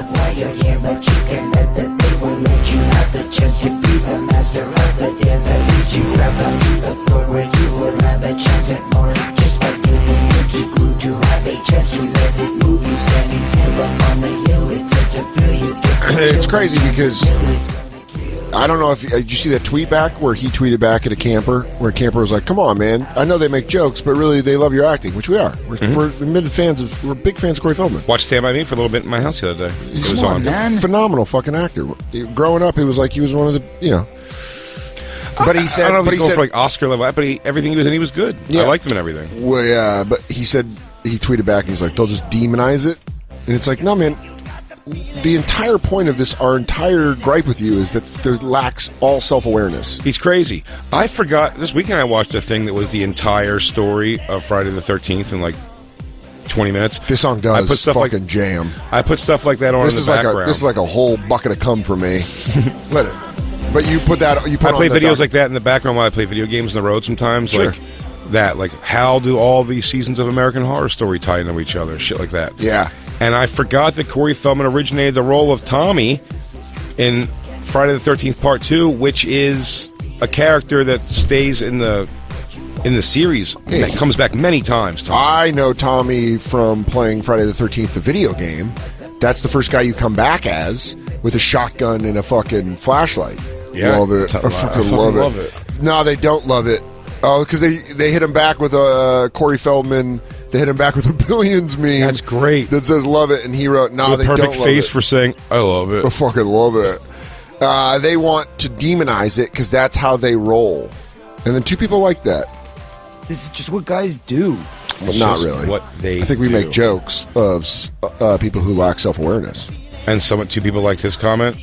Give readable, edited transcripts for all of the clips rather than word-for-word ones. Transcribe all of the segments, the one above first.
of why you're here, but you can let that they will let you have the chance to be the master of the dance that leads you grab onto the floor where you will have a chance at more. Just like you need to glue to have a chance to let it move you standing still up on the hill. It's such a thrill you get. It's crazy because I don't know if did you see that tweet back where he tweeted back at a camper where a camper was like, "Come on, man! I know they make jokes, but really they love your acting," which we are. We're big fans of Corey Feldman. Watched Stand By Me for a little bit in my house the other day. He's it was smart, on. man. Phenomenal fucking actor. Growing up, he was one of the But he said, I don't know if but he he's going said, for like Oscar level, but everything he was in, he was good. Yeah. I liked him and everything. Well, yeah, but he said he tweeted back and he's like, they'll just demonize it, and it's like, no, man. The entire point of this, our entire gripe with you, is that there lacks all self-awareness. He's crazy. I forgot, this weekend I watched a thing that was the entire story of Friday the 13th in like 20 minutes. This song does fucking jam. I put stuff like that on in the background. This is like a whole bucket of cum for me. Let it. But you put that. I play videos like that in the background while I play video games on the road sometimes. Sure. Like that. Like, how do all these seasons of American Horror Story tie into each other? Shit like that. Yeah. And I forgot that Corey Feldman originated the role of Tommy in Friday the 13th Part 2, which is a character that stays in the series that comes back many times. Tommy. I know Tommy from playing Friday the 13th, the video game. That's the first guy you come back as with a shotgun and a fucking flashlight. Yeah, love it. I fucking love it. No, they don't love it. Oh, because they hit him back with a Corey Feldman. They hit him back with a Billions meme. That's great. That says "love it," and he wrote, "No, they don't love it." Perfect face for saying, "I love it." I fucking love it. They want to demonize it because that's how they roll, and then two people like that. This is just what guys do. But not really. What they I think we do. make jokes of people who lack self-awareness. And two people liked his comment.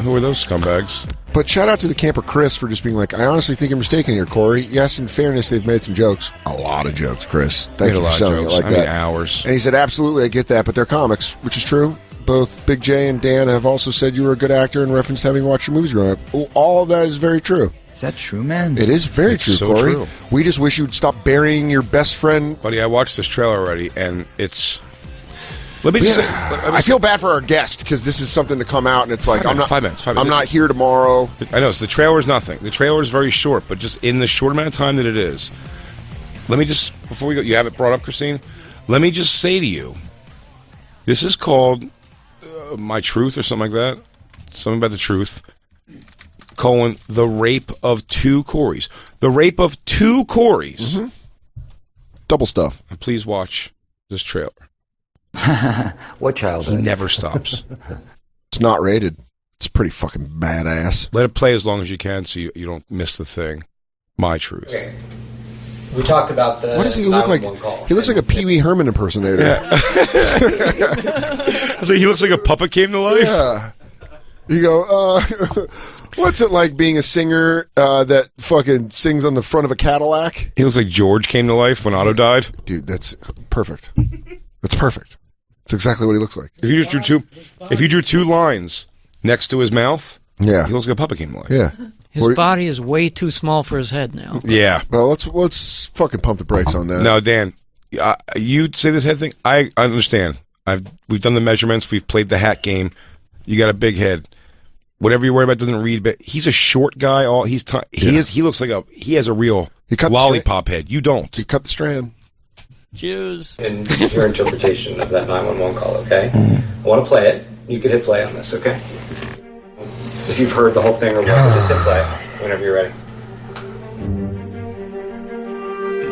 Who are those scumbags? But shout out to the camper Chris for just being like, I honestly think you're mistaken here, Corey. Yes, in fairness, they've made some jokes. A lot of jokes, Chris. Thank you for selling it like that. Hours. And he said, absolutely, I get that, but they're comics, which is true. Both Big J and Dan have also said you were a good actor in reference to having watched your movies growing up. All of that is very true. Is that true, man? It is very It's true, so Corey. true. We just wish you'd stop burying your best friend. Buddy, I watched this trailer already, and it's... Let me just say... I feel bad for our guest because this is something to come out, and it's like, I'm not 5 minutes. I'm not here tomorrow. I know, so the trailer is nothing. The trailer is very short, but just in the short amount of time that it is, let me just, before we go, you have it brought up, Christine? Let me just say to you, this is called My Truth or something like that. Something about the truth. The rape of two Coreys. The rape of two Coreys. Mm-hmm. Double stuff. And please watch this trailer. What childhood? He never stops. It's not rated. It's pretty fucking badass. Let it play as long as you can so you don't miss the thing. My Truth. Okay. We talked about the... What does he look like? Call. He looks like a Pee Wee Herman impersonator. Yeah. So he looks like a puppet came to life? Yeah. You go, what's it like being a singer that fucking sings on the front of a Cadillac? He looks like George came to life when Otto died. Dude, that's perfect. That's perfect. That's exactly what he looks like. If you drew two lines next to his mouth, Yeah. he looks like a puppet came to life. Yeah. His body is way too small for his head now. Yeah. Well, let's fucking pump the brakes on that. No, Dan, you say this head thing. I understand. We've done the measurements. We've played the hat game. You got a big head. Whatever you're worried about doesn't read. But he's a short guy. He looks like he has a real lollipop head. You don't. He cut the strand. Jews. And your interpretation of that 911 call, okay? I want to play it. You can hit play on this, okay? If you've heard the whole thing or whatever, just hit play whenever you're ready.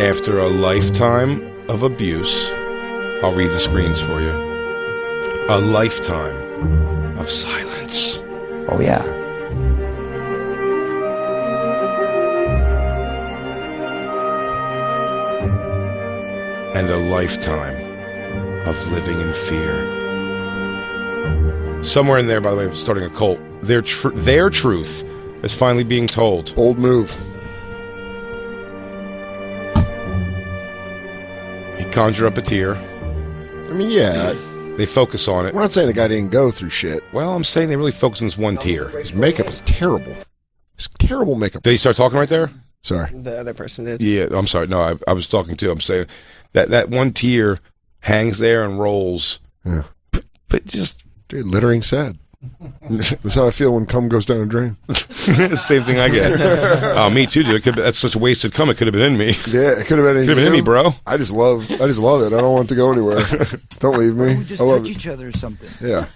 After a lifetime of abuse, I'll read the screens for you. A lifetime of silence. Oh, yeah. And a lifetime of living in fear. Somewhere in there, by the way, starting a cult. Their truth is finally being told. Bold move. He conjured up a tear. I mean, yeah. They focus on it. We're not saying the guy didn't go through shit. Well, I'm saying they really focus on this one tear. His makeup is terrible. It's terrible makeup. Did he start talking right there? Sorry. The other person did. Yeah, I'm sorry. No, I was talking to. I'm saying that one tear hangs there and rolls. Yeah. But just Dude, littering sad. That's how I feel when cum goes down a drain. Same thing I get. Oh, me too, dude. That's such a wasted cum. It could have been in me. Yeah, it could have been in me, bro. I just love it. I don't want it to go anywhere. Don't leave me. We just I love touch it. each other or something. Yeah.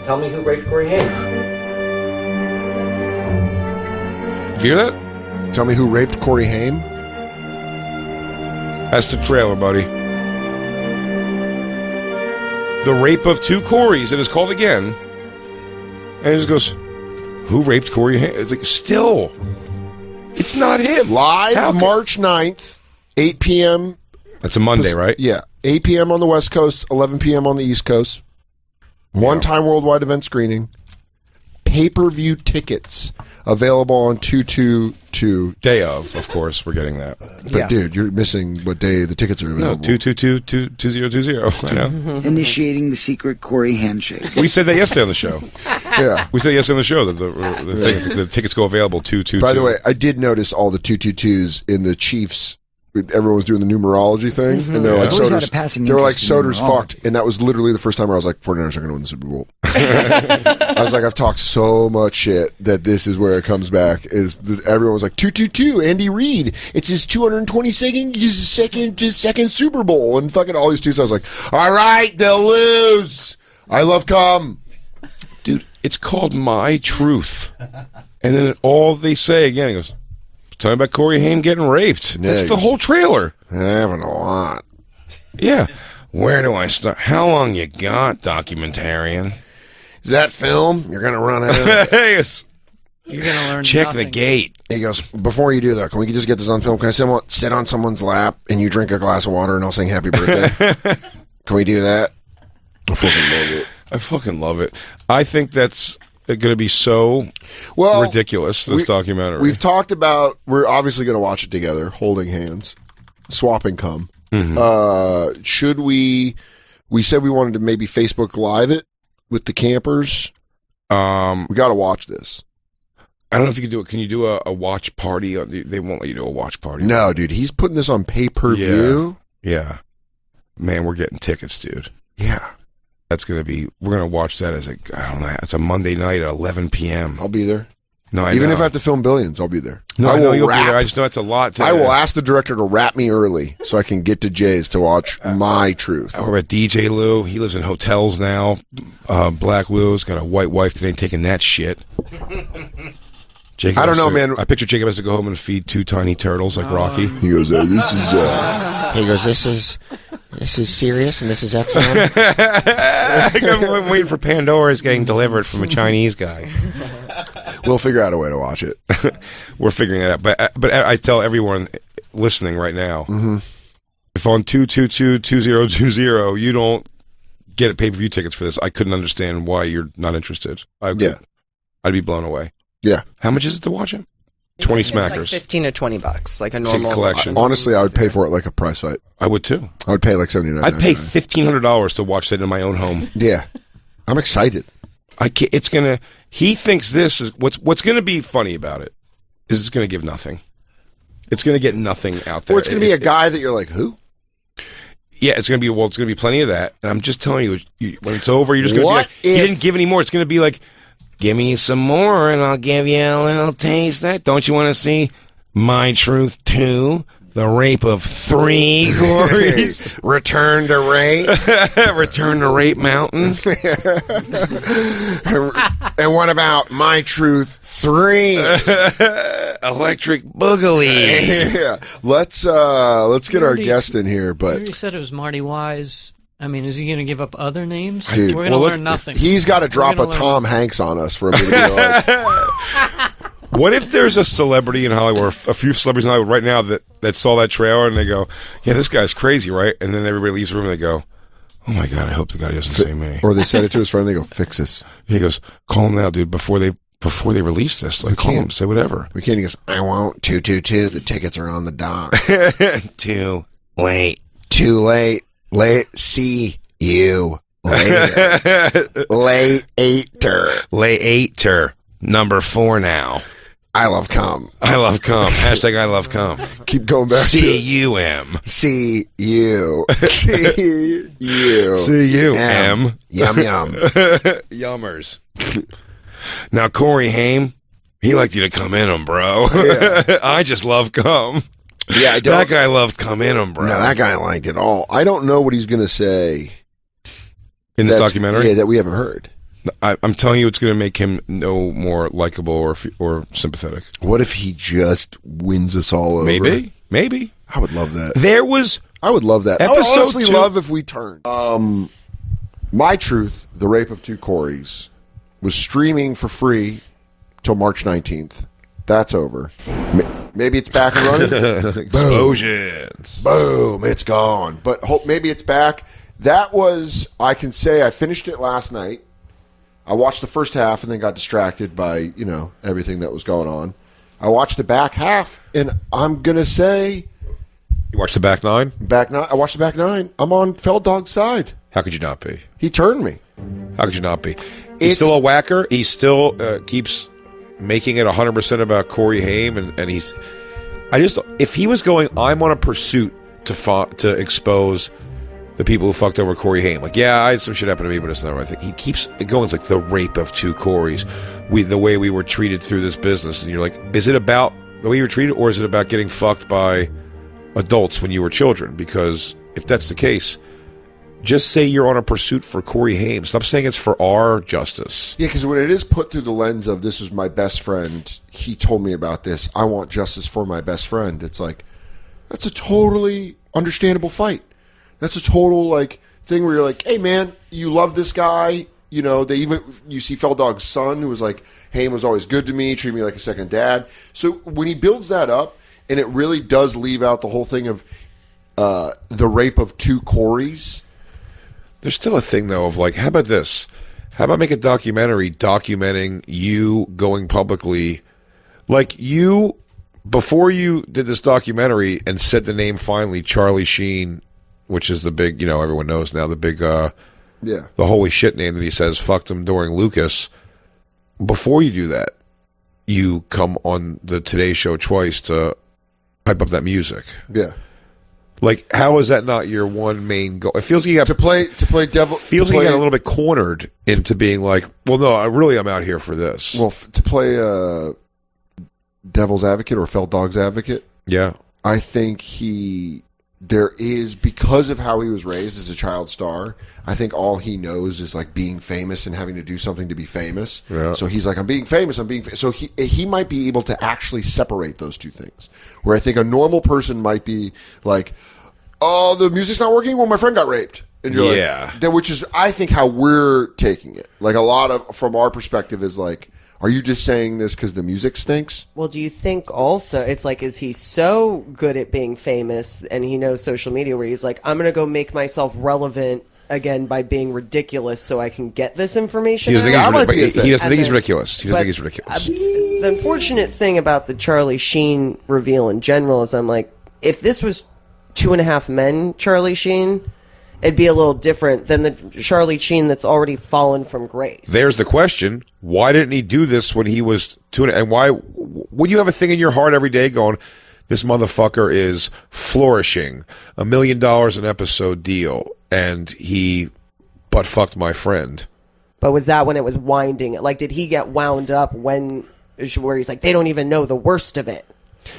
Tell me who raped Corey Haim. You hear that? Tell me who raped Corey Haim? That's the trailer, buddy. The rape of two Corys. It is called again. And it just goes, who raped Corey Haim? It's like, still. It's not him. Live March 9th, 8 p.m. That's a Monday, right? Yeah. 8 p.m. on the West Coast, 11 p.m. on the East Coast. One-time worldwide event screening. Pay-per-view tickets available on 222. Day of course, we're getting that. But dude, you're missing what day the tickets are available. No, 222-2020. I know. Initiating the secret Corey handshake. We said that yesterday on the show. Yeah. We said yesterday on the show that the tickets go available 222. By the way, I did notice all the 222s in the Chiefs. Everyone was doing the numerology thing, and they were like, Always had a Soder's, passing they were like, interest in Soder's numerology. fucked. And that was literally the first time where I was like, 49ers are going to win the Super Bowl. I was like, I've talked so much shit that this is where it comes back. Everyone was like, 222, Andy Reid. It's his 222nd second Super Bowl. And fucking all these twos. I was like, all right, they'll lose. I love cum. Dude, it's called My Truth. And then all they say again, he goes, tell me about Corey Haim getting raped. That's the whole trailer. It happened a lot. Yeah. Where do I start? How long you got, documentarian? Is that film? You're going to run out. Yes. You're going to learn Check nothing. the gate. He goes, before you do that, can we just get this on film? Can I sit on someone's lap and you drink a glass of water and I'll sing happy birthday? Can we do that? I fucking love it. I fucking love it. I think that's going to be so ridiculous, this documentary. We've talked about, we're obviously going to watch it together, holding hands, swapping cum. Mm-hmm. Should we said we wanted to maybe Facebook Live it with the campers. We got to watch this. I don't know if you can do it. Can you do a watch party? They won't let you do a watch party. No, dude, he's putting this on pay-per-view. Yeah. Man, we're getting tickets, dude. Yeah. That's going to be, we're going to watch that as I don't know, it's a Monday night at 11 p.m. I'll be there. No, Even if I have to film Billions, I'll be there. No, I know will you'll be rap. there. I just know it's a lot. I will ask the director to wrap me early so I can get to Jay's to watch My Truth. We're at DJ Lou. He lives in hotels now. Black Lou's got a white wife today taking that shit. Jacob I don't know, has to- man. I picture Jacob has to go home and feed two tiny turtles like Rocky. He goes, this is. He goes, this is Sirius and this is Exxon. I'm waiting for Pandora's getting delivered from a Chinese guy. We'll figure out a way to watch it. We're figuring it out. But I tell everyone listening right now, if on 222-2020 you don't get pay-per-view tickets for this, I couldn't understand why you're not interested. I'd be blown away. Yeah. How much is it to watch it? 20 smackers. Like 15 or 20 bucks, like a Ticket normal collection. Honestly, I would pay for it like a prize fight. I would too. I would pay like $79. I'd pay $1,500 to watch that in my own home. Yeah. I'm excited. I can't, it's gonna. He thinks this is what's gonna be funny about it is it's gonna give nothing. It's gonna get nothing out there. Or it's going to be a guy that you're like, who? Yeah, it's gonna be it's gonna be plenty of that. And I'm just telling you, when it's over, you're just gonna What be like, if- he didn't give any more. It's gonna be like, give me some more, and I'll give you a little taste. That don't you want to see My Truth 2? The rape of 3 Corys. Return to rape. Return to Rape Mountain. And what about My Truth 3? Electric Boogaloo. Yeah. Let's get our guest in here, You but already said it was Marty Wise. I mean, is he going to give up other names? Dude, We're going to learn nothing. he's got to We're drop a gonna learn- Tom Hanks on us for a minute. To be like, What if there's a celebrity in Hollywood, or a few celebrities in Hollywood right now that saw that trailer and they go, yeah, this guy's crazy, right? And then everybody leaves the room and they go, oh my God, I hope the guy doesn't say me. or they said it to his friend, they go, fix this. He goes, call him now, dude, before they release this. Like, call him, say whatever. We can't. He goes, I won't. 222. The tickets are on the dock. Too late. Too late. See you later. Later. Later. Number 4 now. I love cum. I love cum. Hashtag I love cum. Keep going back. C-U-M. C-U. C-U. C-U-M. Yum, yum. Yummers. Now, Corey Haim, he liked you to come in him, bro. Yeah. I just love cum. Yeah, I don't. That guy loved come in him, bro. No, that guy liked it all. I don't know what he's going to say. In this documentary? Yeah, that we haven't heard. I'm telling you, it's going to make him no more likable or sympathetic. What if he just wins us all over? Maybe. I would love that. I would love that. I would Episode honestly 2 love if we turned. My Truth, The Rape of Two Coreys, was streaming for free till March 19th. That's over. Maybe it's back and running. Explosions. Boom. It's gone. But maybe it's back. That was, I can say, I finished it last night. I watched the first half and then got distracted by, everything that was going on. I watched the back half, and I'm going to say... You watched the back nine? I watched the back nine. I'm on Felddog's side. How could you not be? He turned me. How could you not be? He's still a whacker. He still keeps making it 100% about Corey Haim, and he's... if he was going, I'm on a pursuit to expose the people who fucked over Corey Haim. Like, yeah, I had some shit happen to me, but it's not right. I think he keeps going. It's like the rape of two Coreys. The way we were treated through this business. And you're like, is it about the way you were treated, or is it about getting fucked by adults when you were children? Because if that's the case, just say you're on a pursuit for Corey Haim. Stop saying it's for our justice. Yeah, because when it is put through the lens of this is my best friend, he told me about this, I want justice for my best friend, it's like, that's a totally understandable fight. That's a total thing where you're like, hey man, you love this guy. You see Felddog's son who was like, Haim was always good to me, treated me like a second dad. So when he builds that up, and it really does leave out the whole thing of the rape of two Coreys. There's still a thing though of how about this? How about make a documentary documenting you going publicly, before you did this documentary and said the name finally, Charlie Sheen, which is the big, everyone knows now, the big, the holy shit name that he says fucked him during Lucas. Before you do that, you come on the Today Show twice to hype up that music. Yeah. How is that not your one main goal? It feels like you got to play devil. Feels like you got a little bit cornered into being like, well, no, I'm out here for this. Well, to play devil's advocate or Felddog's advocate. Yeah, I think there is, because of how he was raised as a child star, I think all he knows is being famous and having to do something to be famous. Yeah. So he's like, I'm being famous. So he might be able to actually separate those two things. Where I think a normal person might be like, oh, the music's not working? Well, my friend got raped. And you're which is, I think, how we're taking it. A lot of, from our perspective, is are you just saying this because the music stinks? Well, do you think also it's is he so good at being famous and he knows social media where he's like, I'm going to go make myself relevant again by being ridiculous so I can get this information? He doesn't think he's ridiculous. The unfortunate thing about the Charlie Sheen reveal in general is I'm like, if this was 2.5 Men Charlie Sheen, it'd be a little different than the Charlie Sheen that's already fallen from grace. There's the question. Why didn't he do this when he was and why when you have a thing in your heart every day going, this motherfucker is flourishing, $1 million an episode deal, and he butt fucked my friend. But was that when it was winding? Did he get wound up where he's like, they don't even know the worst of it?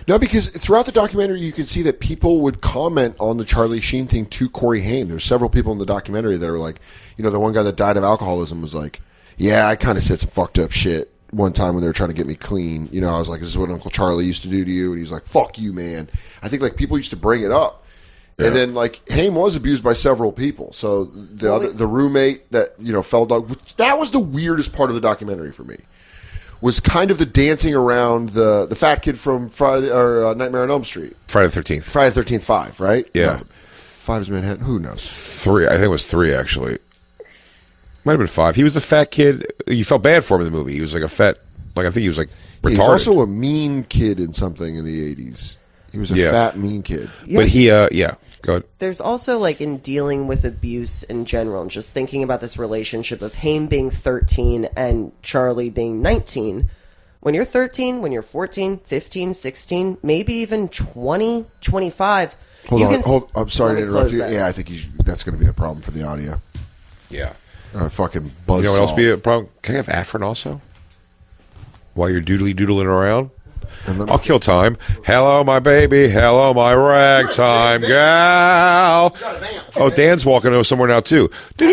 No, because throughout the documentary, you could see that people would comment on the Charlie Sheen thing to Corey Haim. There's several people in the documentary that are like, the one guy that died of alcoholism was like, yeah, I kind of said some fucked up shit one time when they were trying to get me clean. I was like, this is what Uncle Charlie used to do to you. And he's like, fuck you, man. I think people used to bring it up. Yeah. And then Haim was abused by several people. So the roommate that, Felddog, that was the weirdest part of the documentary for me. Was kind of the dancing around the fat kid from Friday or Nightmare on Elm Street. Friday the 13th. Friday the 13th 5, right? Yeah. No, 5 is Manhattan. Who knows? 3. I think it was 3, actually. Might have been 5. He was the fat kid. You felt bad for him in the movie. He was a fat, I think he was retarded. He's also a mean kid in something in the 80s. He was a fat, mean kid. Yeah. But he, go ahead. There's also, in dealing with abuse in general, and just thinking about this relationship of Haim being 13 and Charlie being 19, When you're 13, when you're 14, 15, 16, maybe even 20, 25. Hold. I'm sorry to interrupt you. that. Yeah, I think that's going to be a problem for the audio. Yeah. Fucking buzz. You know what else be a problem? Can I have Afrin also? While you're doodling around? I'll kill time. Hello, my baby. Hello, my ragtime gal. Oh, Dan's walking over somewhere now, too. When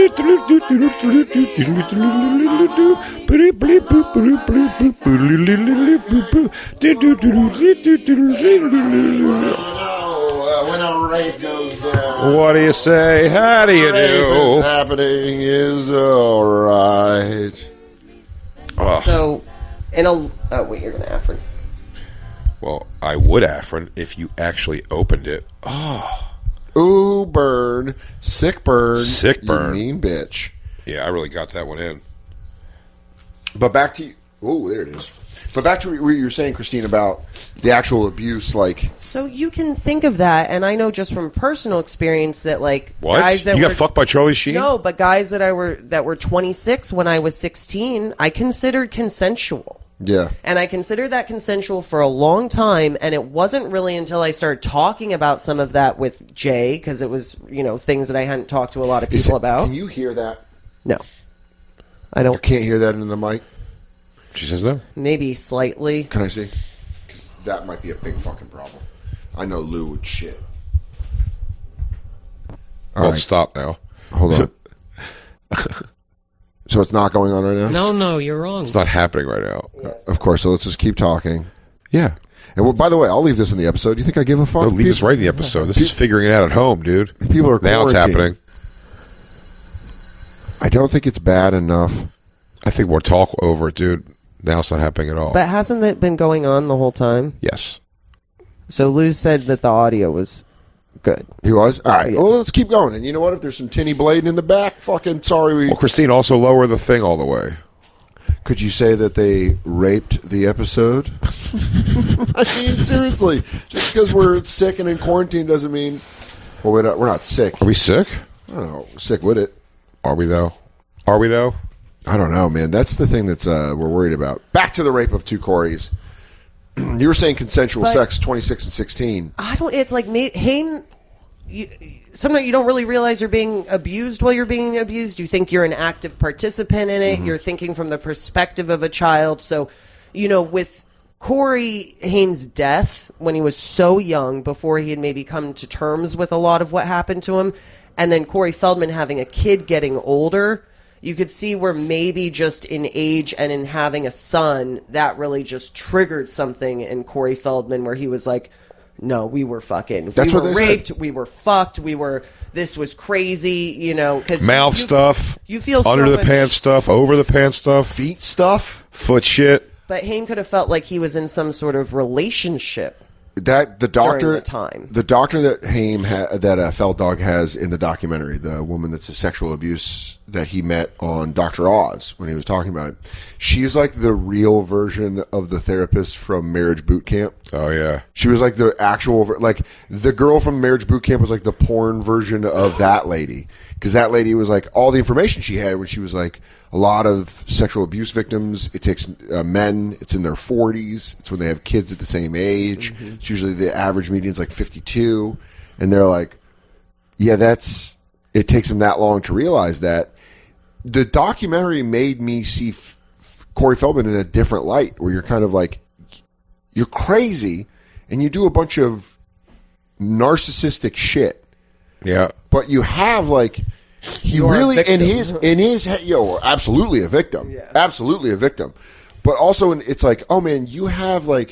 a rape goes down. What do you say? How do you do? Happening is all right. So, oh wait, you're gonna Afrin. Well, I would Afrin if you actually opened it. Oh. Ooh, burn. Sick burn. Sick burn. You mean bitch. Yeah, I really got that one in. But back to you. Oh, there it is. But back to what you were saying, Christine, about the actual abuse, like... So you can think of that, and I know just from personal experience that, like, What? guys that you got fucked by Charlie Sheen? No, but guys that were 26 when I was 16, I considered consensual. Yeah. And I considered that consensual for a long time, and it wasn't really until I started talking about some of that with Jay, because it was, things that I hadn't talked to a lot of people about. Can you hear that? No. I don't. You can't hear that in the mic? She says no. Maybe slightly. Can I see? Because that might be a big fucking problem. I know Lou would shit. Well, stop now. Hold on. So it's not going on right now? No, you're wrong. It's not happening right now. Of course, so let's just keep talking. Yeah. And well, by the way, I'll leave this in the episode. Do you think I give a fuck? No, leave this right in the episode. This is figuring it out at home, dude. People are now it's happening. I don't think it's bad enough. I think more talk over it, dude. Now it's not happening at all. But hasn't it been going on the whole time? Yes. So Lou said that the audio was good. He was? All right. Yeah. Well, let's keep going. And you know what? If there's some tinny blade in the back, fucking sorry. Well, Christine, also lower the thing all the way. Could you say that they raped the episode? I mean, seriously. Just because we're sick and in quarantine doesn't mean... Well, we're not sick. Are we sick? I don't know. Sick with it. Are we, though? Are we, though? I don't know, man. That's the thing that's we're worried about. Back to the rape of two Corys. You were saying consensual sex, 26 and 16. It's like, sometimes you don't really realize you're being abused while you're being abused. You think you're an active participant in it. Mm-hmm. You're thinking from the perspective of a child. So, with Corey Haim's death when he was so young, before he had maybe come to terms with a lot of what happened to him, and then Corey Feldman having a kid getting older, you could see where maybe just in age and in having a son, that really just triggered something in Corey Feldman where he was like, no, we were fucking. That's we what were they raped. said. We were fucked. This was crazy, because mouth stuff. You feel under so the much, pants stuff, over the pants stuff, feet stuff, foot shit. But Haim could have felt like he was in some sort of relationship. That the doctor, during the time. The doctor that Haim that Felddog has in the documentary, the woman that's a sexual abuse that he met on Dr. Oz when he was talking about it, she's like the real version of the therapist from Marriage Boot Camp. Oh yeah, she was like the actual, like the girl from Marriage Boot Camp was like the porn version of that lady, because that lady was like all the information she had when she was like a lot of sexual abuse victims. It takes men. It's in their 40s. It's when they have kids at the same age. Mm-hmm. It's usually the average median is like 52, and they're like, yeah, it takes them that long to realize that. The documentary made me see Corey Feldman in a different light, where you're kind of like, you're crazy and you do a bunch of narcissistic shit. Yeah. But you have like, he really, in his head, absolutely a victim. Yeah. Absolutely a victim. But also it's like, oh man, you have a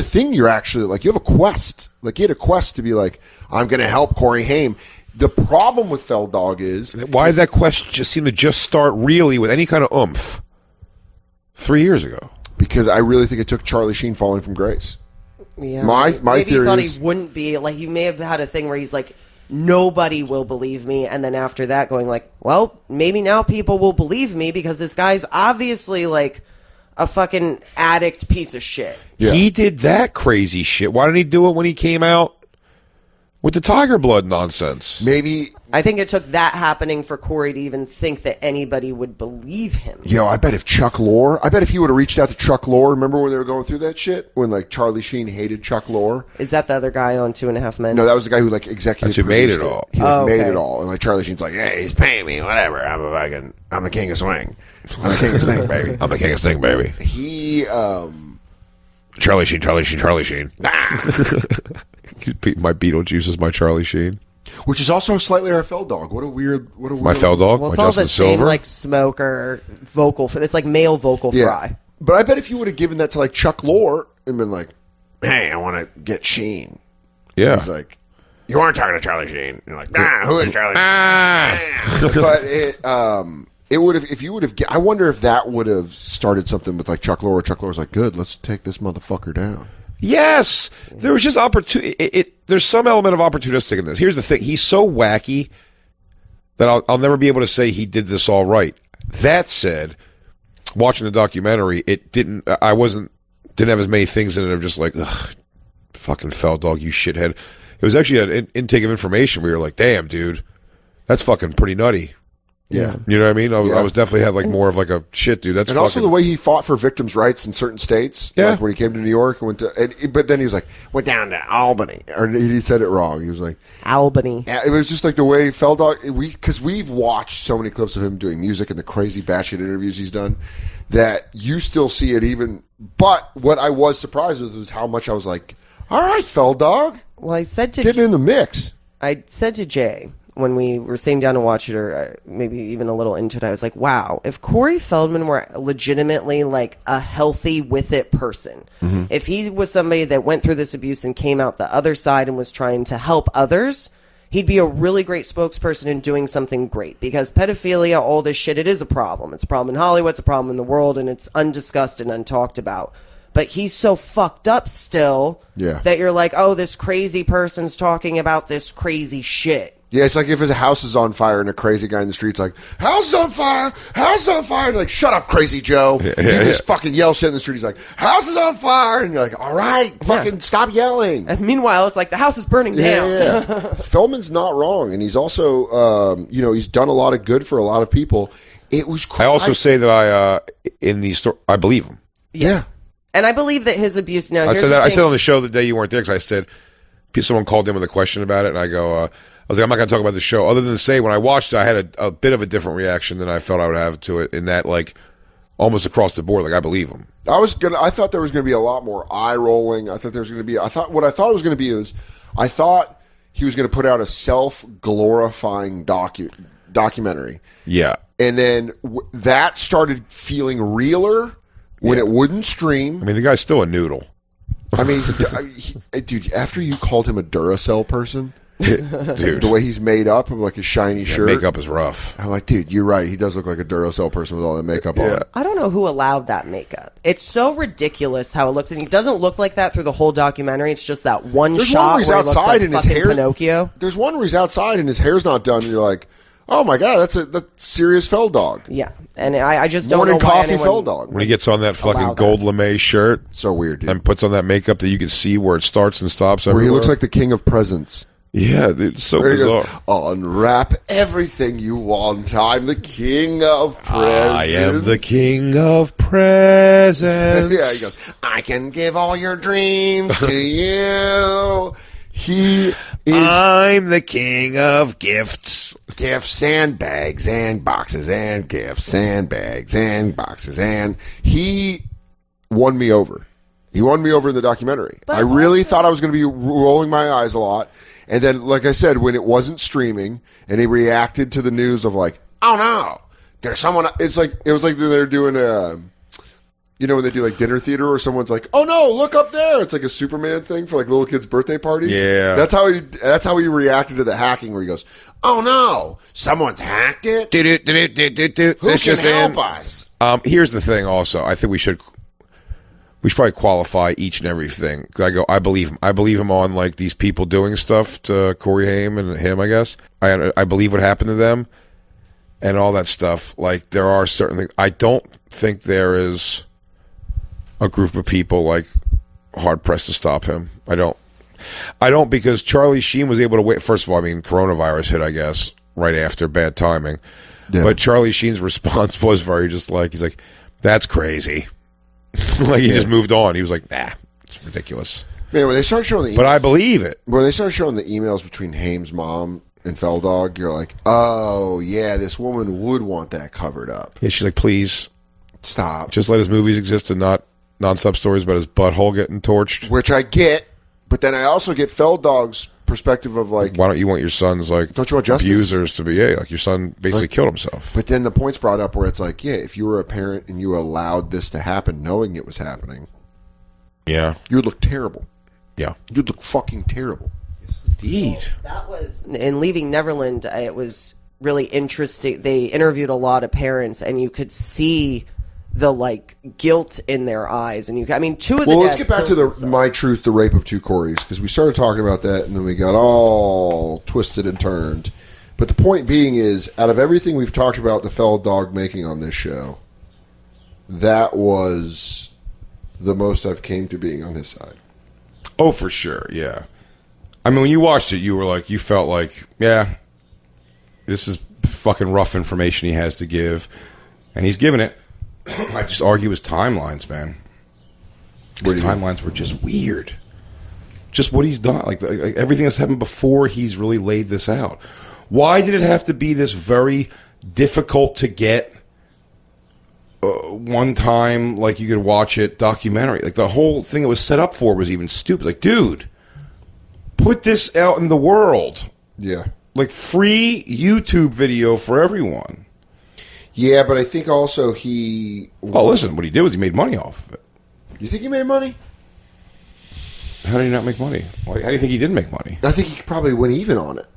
thing you're actually like, you have a quest. Like you had a quest to be like, I'm going to help Corey Haim. The problem with Felddog is... Why did that quest just seem to just start really with any kind of oomph 3 years ago? Because I really think it took Charlie Sheen falling from grace. Yeah, my maybe theory he thought is... he wouldn't be. Like, he may have had a thing where he's like, nobody will believe me. And then after that going like, well, maybe now people will believe me because this guy's obviously like a fucking addict piece of shit. Yeah. He did that crazy shit. Why didn't he do it when he came out with the tiger blood nonsense? Maybe I think it took that happening for Corey to even think that anybody would believe him. Yo, I bet if Chuck Lorre, if he would have reached out to Chuck Lorre, remember when they were going through that shit? When, like, Charlie Sheen hated Chuck Lorre? Is that the other guy on 2.5 Men? No, that was the guy who, like, executive That's who made produced it all. He, like, made okay. it all. And, like, Charlie Sheen's like, hey, he's paying me, whatever. I'm the king of swing. I'm the king of sting, baby. I'm the king of sting, baby. He, Charlie Sheen. My Beetlejuice is my Charlie Sheen. which is also slightly our Fell Dog. What a weird. My Fell Dog. Well, my it's all Justin the same, Silver. like, smoker vocal. It's like male vocal fry. But I bet if you would have given that to, like, Chuck Lorre and been like, hey, I want to get Sheen. Yeah. He's like, you aren't talking to Charlie Sheen. You're like, nah, who is Charlie Sheen? But it would have, if you would have, I wonder if that would have started something with, like, Chuck Lorre. Chuck Lorre's like, good, let's take this motherfucker down. Yes, there was just opportunity. There's some element of opportunistic in this. Here's the thing: he's so wacky that I'll never be able to say he did this all right. That said, watching the documentary, didn't have as many things in it of just like, ugh, fucking Fell Dog, you shithead. It was actually an intake of information where you're like, damn, dude, that's fucking pretty nutty. Yeah. You know what I mean? I Yeah. was definitely had like more of like a shit, dude. That's And also the way he fought for victims' rights in certain states. Yeah. Like when he came to New York and but then he was like, went down to Albany. Or he said it wrong. He was like, Albany. it was just like the way Fell Dog, because we've watched so many clips of him doing music and the crazy batshit interviews he's done that you still see it even. But what I was surprised with was how much I was like, all right, Fell Dog, Well, I said to getting in the mix. I said to Jay when we were sitting down to watch it, or maybe even a little into it, I was like, wow, if Corey Feldman were legitimately like a healthy with it person, if he was somebody that went through this abuse and came out the other side and was trying to help others, he'd be a really great spokesperson and doing something great. Because pedophilia, all this shit, it is a problem. It's a problem in Hollywood, it's a problem in the world, and it's undiscussed and untalked about. But he's so fucked up still that you're like, oh, this crazy person's talking about this crazy shit. Yeah, it's like if his house is on fire and a crazy guy in the street's like, house is on fire, house is on fire. And you're like, shut up, crazy Joe. You just fucking yell shit in the street. He's like, house is on fire. And you're like, all right, fucking stop yelling. And meanwhile, it's like the house is burning down. Yeah. Feldman's not wrong. And he's also, he's done a lot of good for a lot of people. It was crazy. I also say that in these stories, I believe him. Yeah. And I believe that his abuse now. I said on the show the day you weren't there because I said someone called in with a question about it, and I go, I was like, I'm not going to talk about the show, other than to say when I watched it, I had a bit of a different reaction than I felt I would have to it. In that, like, almost across the board, like I believe him. I thought there was going to be a lot more eye rolling. What I thought it was going to be is, I thought he was going to put out a self glorifying documentary. Yeah, and then that started feeling realer when it wouldn't stream. I mean, the guy's still a noodle. I mean, dude, after you called him a Duracell person, dude, the way he's made up of like a shiny shirt, makeup is rough. I'm like, dude, you're right. He does look like a Duracell person with all that makeup on. I don't know who allowed that makeup. It's so ridiculous how it looks, and he doesn't look like that through the whole documentary. It's just that one There's shot one where he's where he looks outside like and his fucking hair. Pinocchio. There's one where he's outside and his hair's not done, and you're like, oh my god, that's serious Fell Dog. Yeah, and I just don't Morning know why coffee anyone Fell Dog. When he gets on that fucking Allow that. gold lame shirt So weird, dude. and puts on that makeup that you can see where it starts and stops. Where he everywhere. looks like the king of presents. Yeah, dude, it's so Where he bizarre. goes, unwrap everything you want. I'm the king of presents. I am the king of presents. Yeah, he goes, I can give all your dreams to you. He is I'm the king of gifts. gifts and bags and boxes and gifts and bags and boxes, and he won me over. He won me over in the documentary. I really thought I was going to be rolling my eyes a lot. And then, like I said, when it wasn't streaming and he reacted to the news of like, oh no, there's someone, it was like they're doing when they do like dinner theater or someone's like, oh no, look up there. It's like a Superman thing for like little kids' birthday parties. Yeah. That's how he reacted to the hacking where he goes, oh no, someone's hacked it. Who It's can just help us? Here's the thing also. I think we should probably qualify each and everything. I believe him. I believe him on like these people doing stuff to Corey Haim and him, I guess. I believe what happened to them and all that stuff. Like there are certain things. I don't think there is a group of people like hard pressed to stop him. I don't because Charlie Sheen was able to wait. First of all, I mean, coronavirus hit, I guess. right after bad timing. Yeah. But Charlie Sheen's response was very just like, he's like, that's crazy. Like he just moved on. He was like, nah, it's ridiculous. Man, when they start showing the emails, But I believe it. when they start showing the emails between Haim's mom and Feldog, you're like, oh yeah, this woman would want that covered up. Yeah, she's like, please Stop. just let his movies exist and not non-stop stories about his butthole getting torched. Which I get, but then I also get Feldog's perspective of like, Why don't you want your sons like Don't you want justice? abusers to be? Yeah, like your son basically killed himself. but then the point's brought up where it's like, yeah, if you were a parent and you allowed this to happen, knowing it was happening, Yeah, you would look terrible. yeah, You'd look fucking terrible. indeed. That was in Leaving Neverland. It was really interesting. They interviewed a lot of parents, and you could see the like guilt in their eyes. And I mean, two of the Well, let's dads get back to killed the themselves. My Truth, the Rape of Two Coreys, because we started talking about that and then we got all twisted and turned. But the point being is, out of everything we've talked about the Feldog making on this show, that was the most I've came to being on his side. Oh, for sure. Yeah. I mean, when you watched it, you were like, you felt like, yeah, this is fucking rough information he has to give, and he's giving it. I just argue his timelines, man. His timelines were just weird. Just what he's done, like everything that's happened before he's really laid this out. Why did it have to be this very difficult to get one time, like you could watch it, documentary? Like the whole thing it was set up for was even stupid. Like, dude, put this out in the world. Yeah. Like free YouTube video for everyone. Yeah, but I think also he... Well, listen, what he did was he made money off of it. You think he made money? How did he not make money? How do you think he did make money? I think he probably went even on it.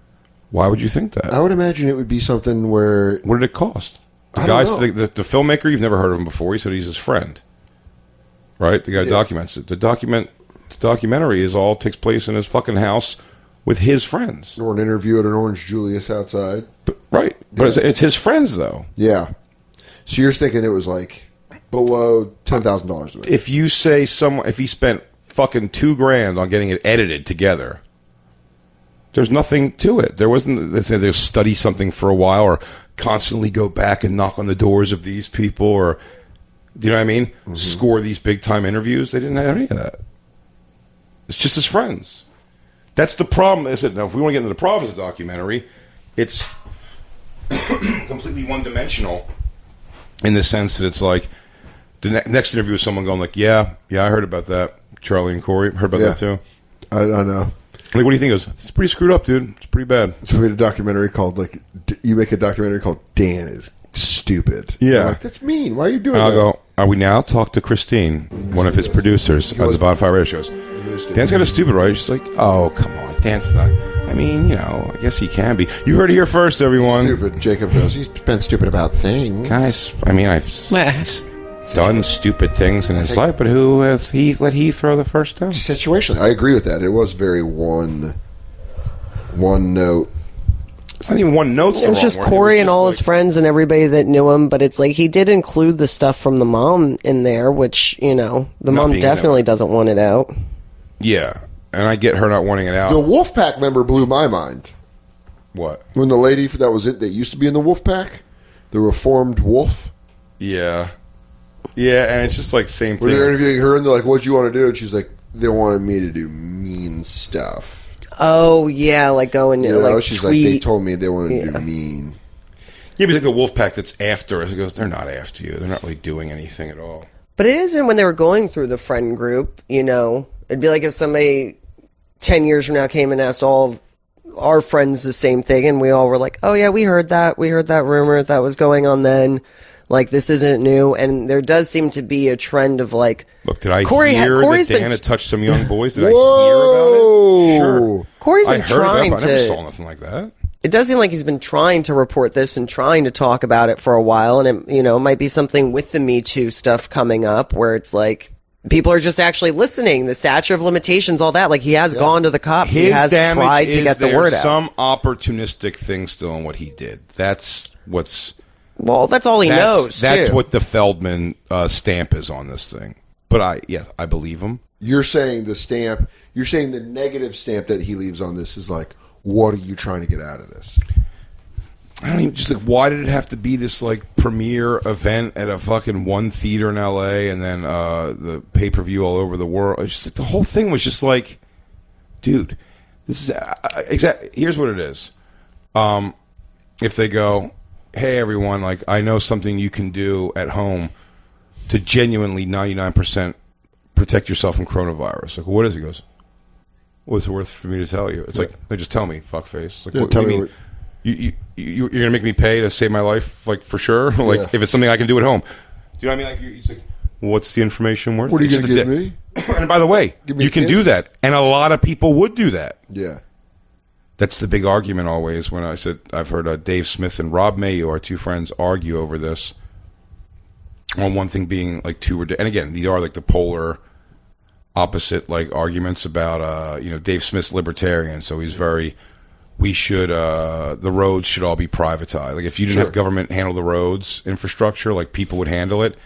Why would you think that? I would imagine it would be something where... What did it cost? The I guy, don't know. the filmmaker, you've never heard of him before. He said he's his friend, right? The guy documents it. The documentary is all takes place in his fucking house with his friends, Or an interview at an Orange Julius outside. right? But it's his friends though. Yeah. So you're thinking it was like below $10,000 to make. If you say if he spent fucking $2,000 on getting it edited together, there's nothing to it. There wasn't. They say they'll study something for a while or constantly go back and knock on the doors of these people, or do you know what I mean? Mm-hmm. Score these big time interviews. They didn't have any of that. It's just his friends. That's the problem. Is it now? If we want to get into the problems of the documentary, it's completely one dimensional in the sense that it's like the next interview with someone going like, yeah, I heard about that. Charlie and Corey heard about that too. I know. Like, what do you think? He goes, it's pretty screwed up, dude. It's pretty bad. So we made a documentary called you make a documentary called Dan is stupid. Yeah. I'm like, that's mean. Why are you doing And I'll that? go, are we now talk to Christine, one of his producers of the Bonfire Radio shows? Dan's kind of stupid, right? She's like, oh, come on. Dan's not. I mean, I guess he can be. You heard it here first, everyone. Stupid. Jacob knows. He's been stupid about things. Guys, I mean, I've done stupid things in his life, but who has let he throw the first stone? Situationally, I agree with that. It was very one note. It's not even one note. It was just Corey and all his friends and everybody that knew him, but it's like he did include the stuff from the mom in there, which, the mom being definitely doesn't want it out. Yeah, and I get her not wanting it out. The Wolfpack member blew my mind. What? When the lady that was it that used to be in the Wolfpack, the reformed wolf. Yeah. Yeah, and it's just like same When thing. they're interviewing her and they're like, "What'd you want to do?" And she's like, "They wanted me to do mean stuff." Oh, yeah, like going to like she's tweet. like, they told me they wanted to do mean. Yeah, but it's like the Wolfpack that's after us. It goes, they're not after you. They're not really doing anything at all. But it isn't when they were going through the friend group, It'd be like if somebody 10 years from now came and asked all of our friends the same thing, and we all were like, oh, yeah, we heard that. We heard that rumor that was going on then. Like, this isn't new. And there does seem to be a trend of, like... Look, did I Corey's hear that Dan been, had touched some young boys? Did I hear about it? Sure. Corey's been I heard trying about it, but I never to... saw nothing like that. It does seem like he's been trying to report this and trying to talk about it for a while. And, it might be something with the Me Too stuff coming up where it's like... People are just actually listening. The statute of limitations, all that. Like, he has gone to the cops. He has tried to get the word out. Some opportunistic thing still in what he did. That's what's... Well, that's all he knows, That's too. what the Feldman stamp is on this thing. But I believe him. You're saying the stamp. You're saying the negative stamp that he leaves on this is like, what are you trying to get out of this? I don't even just like why did it have to be this like premiere event at a fucking one theater in LA and then the pay-per-view all over the world? It's just like the whole thing was just like, dude, this is exactly. Here's what it is. If they go, hey everyone, like I know something you can do at home to genuinely 99% protect yourself from coronavirus. Like, what is it? He goes, what's it worth for me to tell you? It's like, they just tell me, fuckface. Like, what do you mean? You're gonna make me pay to save my life, like for sure. Like if it's something I can do at home. Do you know what I mean? Like he's like, what's the information worth? What are you gonna give me? And by the way, you can do that, and a lot of people would do that. Yeah, that's the big argument always. When I said I've heard Dave Smith and Rob Mayo, our two friends, argue over this. On one thing being like and again, these are like the polar opposite like arguments about Dave Smith's libertarian, so he's very. We should, the roads should all be privatized. Like, if you didn't have government handle the roads infrastructure, like, people would handle it.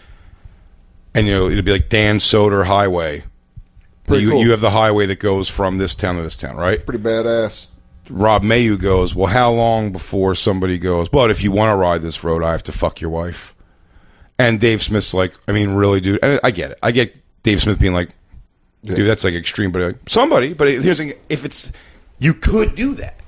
And, it'd be like Dan Soder Highway. You have the highway that goes from this town to this town, right? Pretty badass. Rob Mayu goes, well, how long before somebody goes, but if you want to ride this road, I have to fuck your wife. And Dave Smith's like, I mean, really, dude? And I get it. I get Dave Smith being like, dude, that's like extreme, but like, somebody. But here's the thing, you could do that.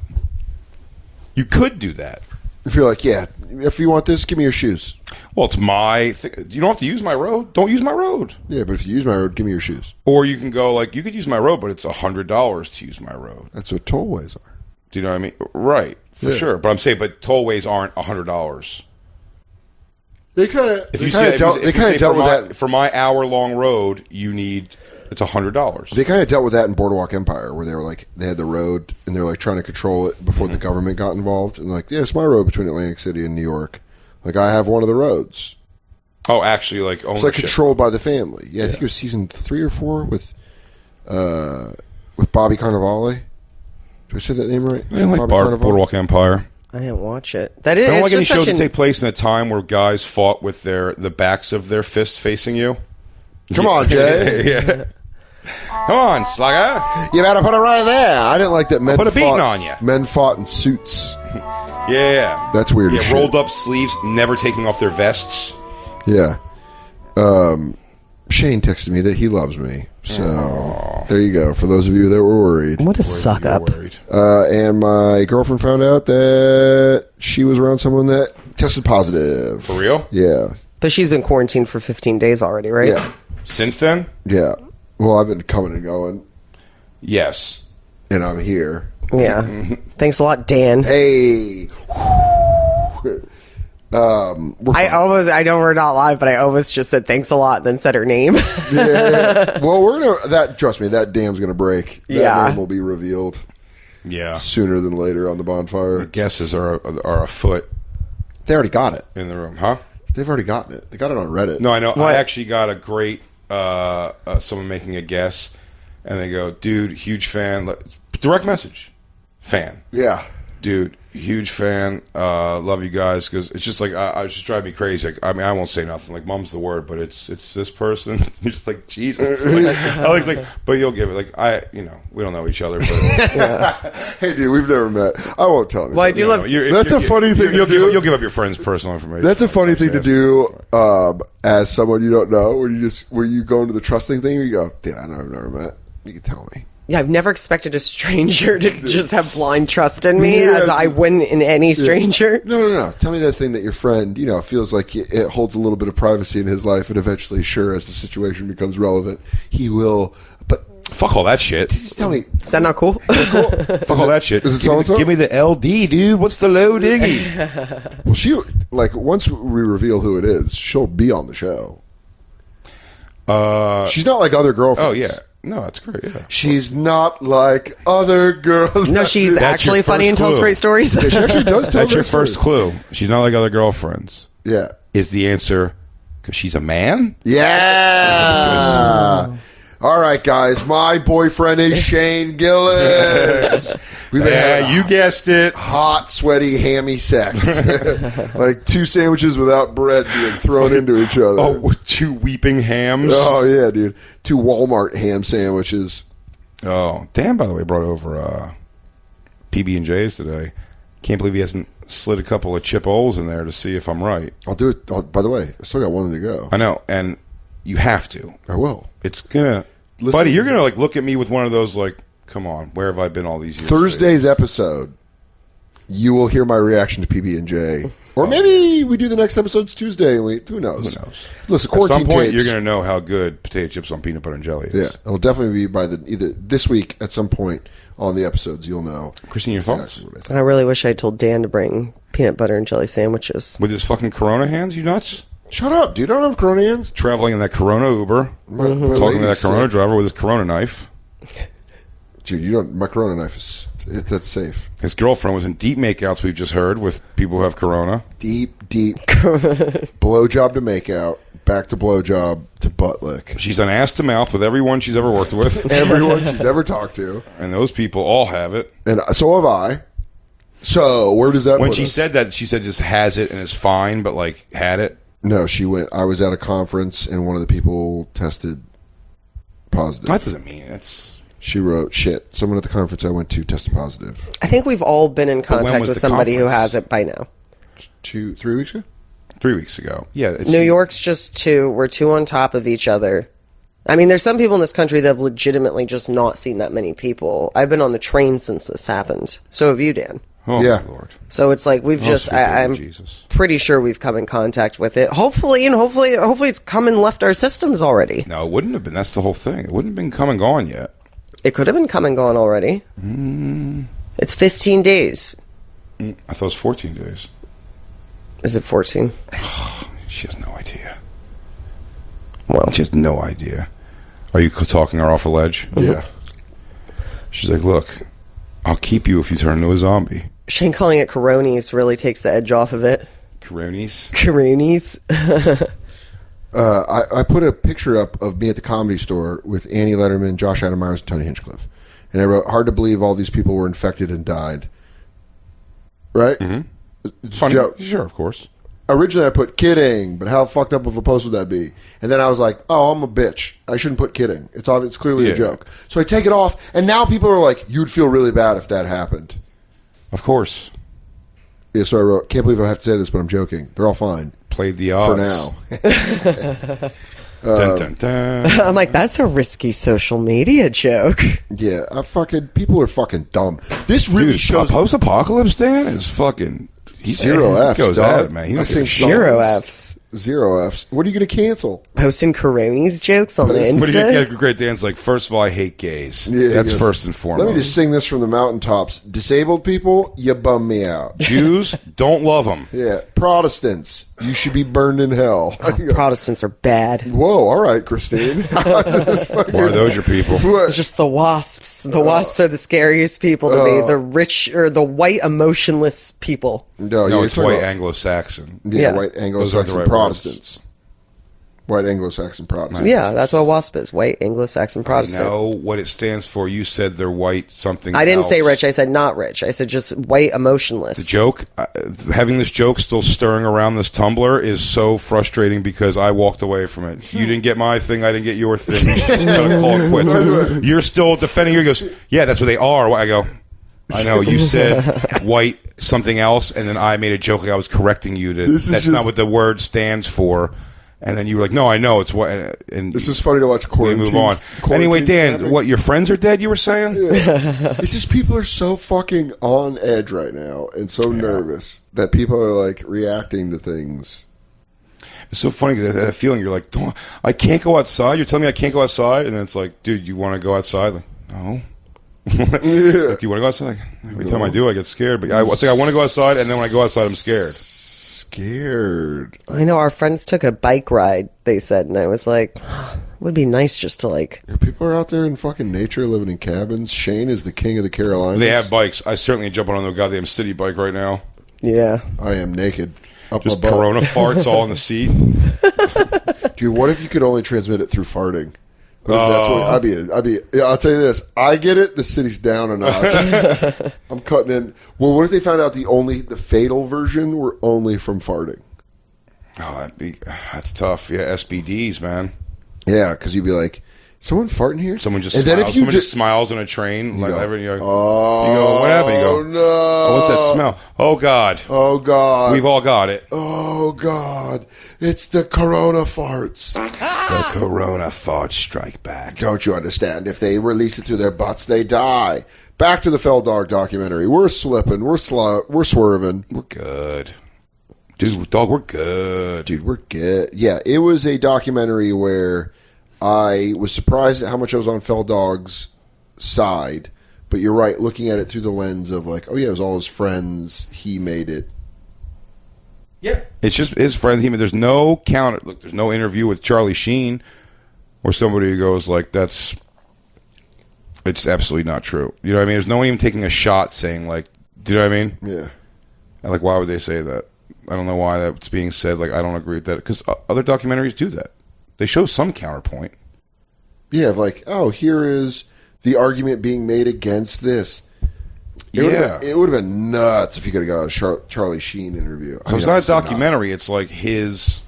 You could do that. If you're like, yeah, if you want this, give me your shoes. Well, it's my thing. You don't have to use my road. Don't use my road. Yeah, but if you use my road, give me your shoes. Or you can go like, you could use my road, but it's $100 to use my road. That's what tollways are. Do you know what I mean? Right, for sure. But I'm saying, but tollways aren't $100. They kind of dealt with that for my hour-long road. It's $100. They kind of dealt with that in Boardwalk Empire, where they were like, they had the road and they're like trying to control it before the government got involved. And like, yeah, it's my road between Atlantic City and New York. Like, I have one of the roads. Oh, actually, like ownership. It's like controlled by the family. Yeah, I think it was season 3 or 4 with Bobby Cannavale. Did I say that name right? I didn't like Boardwalk Empire. I didn't watch it. That is. I don't like any shows that take place in a time where guys fought with the backs of their fists facing you. Come on, Jay. Yeah. Come on, slugger. You better put it right there. I didn't like that men put a beating on you. Men fought in suits. Yeah. That's weird as shit. Rolled up sleeves, never taking off their vests. Yeah. Shane texted me that he loves me. So there you go. For those of you that were worried. What a suck up. And my girlfriend found out that she was around someone that tested positive. For real? Yeah. But she's been quarantined for 15 days already, right? Yeah. Since then? Yeah. Well, I've been coming and going. Yes. And I'm here. Yeah. Thanks a lot, Dan. Hey. I know we're not live, but I almost just said thanks a lot and then said her name. Yeah. Well, trust me, that dam's going to break. That name will be revealed. Yeah. Sooner than later on the bonfire. The guesses are afoot. They already got it. In the room, huh? They've already gotten it. They got it on Reddit. No, I know. What? I actually got a great someone making a guess, and they go, dude, huge fan. Direct message. Fan. Yeah. Dude, huge fan. Love you guys. Because it's just like, I was just driving me crazy. Like, I mean, I won't say nothing. Like, mom's the word, but it's this person. You're just like, Jesus. Like, Alex, like, but you'll give it. Like, we don't know each other. But Hey, dude, we've never met. I won't tell him. Well, I do love. That's a funny thing to do. You'll give up your friend's personal information. That's a funny thing to do as someone you don't know. Where you go into the trusting thing, where you go, dude, I know I've never met. You can tell me. Yeah, I've never expected a stranger to just have blind trust in me as I wouldn't in any stranger. No. Tell me that thing that your friend, feels like it holds a little bit of privacy in his life, and eventually, sure, as the situation becomes relevant, he will. But fuck all that shit. Just tell me. Is that not cool? Fuck all that shit. Is it so-and-so? Give me the LD, dude. What's the low diggy? Well, she once we reveal who it is, she'll be on the show. She's not like other girlfriends. Oh yeah. No, that's great. Yeah. She's not like other girls. No, she's actually funny and tells great stories. Yeah, she actually does tell That's your stories. first clue. She's not like other girlfriends. Yeah. Is the answer because she's a man? Yeah. All right, guys. My boyfriend is Shane Gillis. We've been having you guessed it. Hot, sweaty, hammy sex. Like 2 sandwiches without bread being thrown into each other. Oh, 2 weeping hams. Oh, yeah, dude. 2 Walmart ham sandwiches. Oh, Dan, by the way, brought over PB&J's today. Can't believe he hasn't slid a couple of chip O's in there to see if I'm right. I'll do it. By the way, I still got one to go. I know, and you have to. I will. It's gonna, buddy. You're gonna like look at me with one of those like, come on, where have I been all these years? Thursday's episode, you will hear my reaction to PB&J. Or maybe we do the next episode's Tuesday. And who knows? Who knows? Listen, at some point tapes, you're going to know how good potato chips on peanut butter and jelly is. Yeah, it'll definitely be by either this week at some point on the episodes. You'll know. Christine, your thoughts? I really wish I told Dan to bring peanut butter and jelly sandwiches. With his fucking Corona hands, you nuts? Shut up, dude! I don't have Corona hands. Traveling in that Corona Uber, talking to that Corona driver with his Corona knife. Dude, you don't. My Corona knife is that's safe. His girlfriend was in deep makeouts. We've just heard with people who have Corona. Deep blowjob to makeout, back to blowjob to butt lick. She's done ass to mouth with everyone she's ever worked with. Everyone she's ever talked to, and those people all have it. And so have I. So where does that? When put she us? said that, she said just has it and it's fine, but like had it. No, she went. I was at a conference and one of the people tested positive. That doesn't mean it's. She wrote, shit, someone at the conference I went to tested positive. I think we've all been in when contact was with the somebody who conference? has it by now. 3 weeks ago? 3 weeks ago. Yeah. It's, New York's just 2. We're 2 on top of each other. I mean, there's some people in this country that have legitimately just not seen that many people. I've been on the train since this happened. So have you, Dan. Oh, Yeah. my Lord. So it's like we've just, sweet baby I'm Jesus. pretty sure we've come in contact with it. Hopefully it's come and left our systems already. No, it wouldn't have been. That's the whole thing. It wouldn't have been come and gone yet. It could have been come and gone already. It's 15 days. I thought it was 14 days. Is it 14? She has no idea. Well, She has no idea. Are you talking her off a ledge? Yeah. She's like, look, I'll keep you if you turn into a zombie. Shane calling it Coronies really takes the edge off of it. Coronies? Coronies. I put a picture up of me at the Comedy Store with Annie Letterman, Josh Adam Meyers, and Tony Hinchcliffe. And I wrote, hard to believe all these people were infected and died. Right? Mm-hmm. It's a Funny. joke. Sure, of course. Originally I put kidding, but how fucked up of a post would that be? And then I was like, oh, I'm a bitch. I shouldn't put kidding. It's clearly a joke. So I take it off, and now people are like, you'd feel really bad if that happened. Of course. Yeah, so I wrote, can't believe I have to say this, but I'm joking. They're all fine. Played the odds. For now. Dun, dun, dun. I'm like, that's a risky social media joke. Yeah, people are fucking dumb. This really Dude, shows post-apocalypse Dan is fucking... Zero Fs, He goes dog. at it, man. He I don't sing give a shit. Zero songs. Fs. 0 Fs. What are you going to cancel? Posting Coronies jokes on the What do you Insta. get? Great Dan's like, first of all, I hate gays. Yeah, That's he goes, first and foremost. Let me just sing this from the mountaintops. Disabled people, you bum me out. Jews, don't love them. Yeah. Protestants, you should be burned in hell. Protestants are bad. Whoa, all right, Christine. Why are those your people? What? Just the wasps. The wasps are the scariest people to me. The rich or the white emotionless people. No, No, you're it's talking white about- Anglo-Saxon. Yeah, Yeah. white Those Anglo-Saxon aren't the right Protestants. White Anglo-Saxon Protestants. Yeah, that's what WASP is. White Anglo-Saxon Protestant. I know what it stands for. You said they're white something I didn't say else. rich. I said not rich. I said just white emotionless. The joke, having this joke still stirring around this Tumblr is so frustrating because I walked away from it. You didn't get my thing, I didn't get your thing. You just gotta call it quits. You're still defending. He goes, yeah, that's what they are. I go, I know. You said white something else, and then I made a joke like I was correcting you to. This is That's just- not what the word stands for. And then you were like, no, I know it's what. And This is funny to watch we quarantine. move on. Anyway, Dan, what your friends are dead? You were saying? It's just people are so fucking on edge right now and so nervous that people are like reacting to things. It's so funny that feeling. You're like, I can't go outside. You're telling me I can't go outside, and then it's like, dude, you want to go outside? Like, no. Like, do you want to go outside? Every time I do, I get scared. But I want to go outside, and then when I go outside, I'm scared. Scared. I know our friends took a bike ride, they said, and I was like, it would be nice just to like. Yeah, people are out there in fucking nature living in cabins. Shane is the king of the Carolinas. They have bikes. I certainly ain't jumping on the goddamn city bike right now. Yeah. I am naked. Up Just my butt. Corona farts all in the seat. Dude, what if you could only transmit it through farting? What if that's what, I'd be. Yeah, I'll tell you this. I get it. The city's down a notch. I'm cutting in. Well, what if they found out the fatal version were only from farting? Oh, that's tough. Yeah, SBDs, man. Yeah, because you'd be like, someone farting here? Someone just and smiles. then if you Someone just smiles on a train. Like, go, you're like, oh, you go, what happened? You go, no. Oh, what's that smell? Oh, God. Oh, God. We've all got it. Oh, God. It's the corona farts. The corona farts strike back. Don't you understand? If they release it through their butts, they die. Back to the Fell Dog documentary. We're slipping. We're swerving. We're good. Dude, dog, we're good. Dude, we're good. Yeah, it was a documentary where I was surprised at how much I was on Fell Dog's side. But you're right, looking at it through the lens of like, oh yeah, it was all his friends. He made it. Yeah. It's just his friends. There's no counter. Look, there's no interview with Charlie Sheen where somebody goes like, it's absolutely not true. You know what I mean? There's no one even taking a shot saying like, do you know what I mean? Yeah. And like, why would they say that? I don't know why that's being said. Like, I don't agree with that. Because other documentaries do that. They show some counterpoint. Yeah, like, oh, here is the argument being made against this. It would have been nuts if you could have got a Charlie Sheen interview. So it's not a documentary. It's like his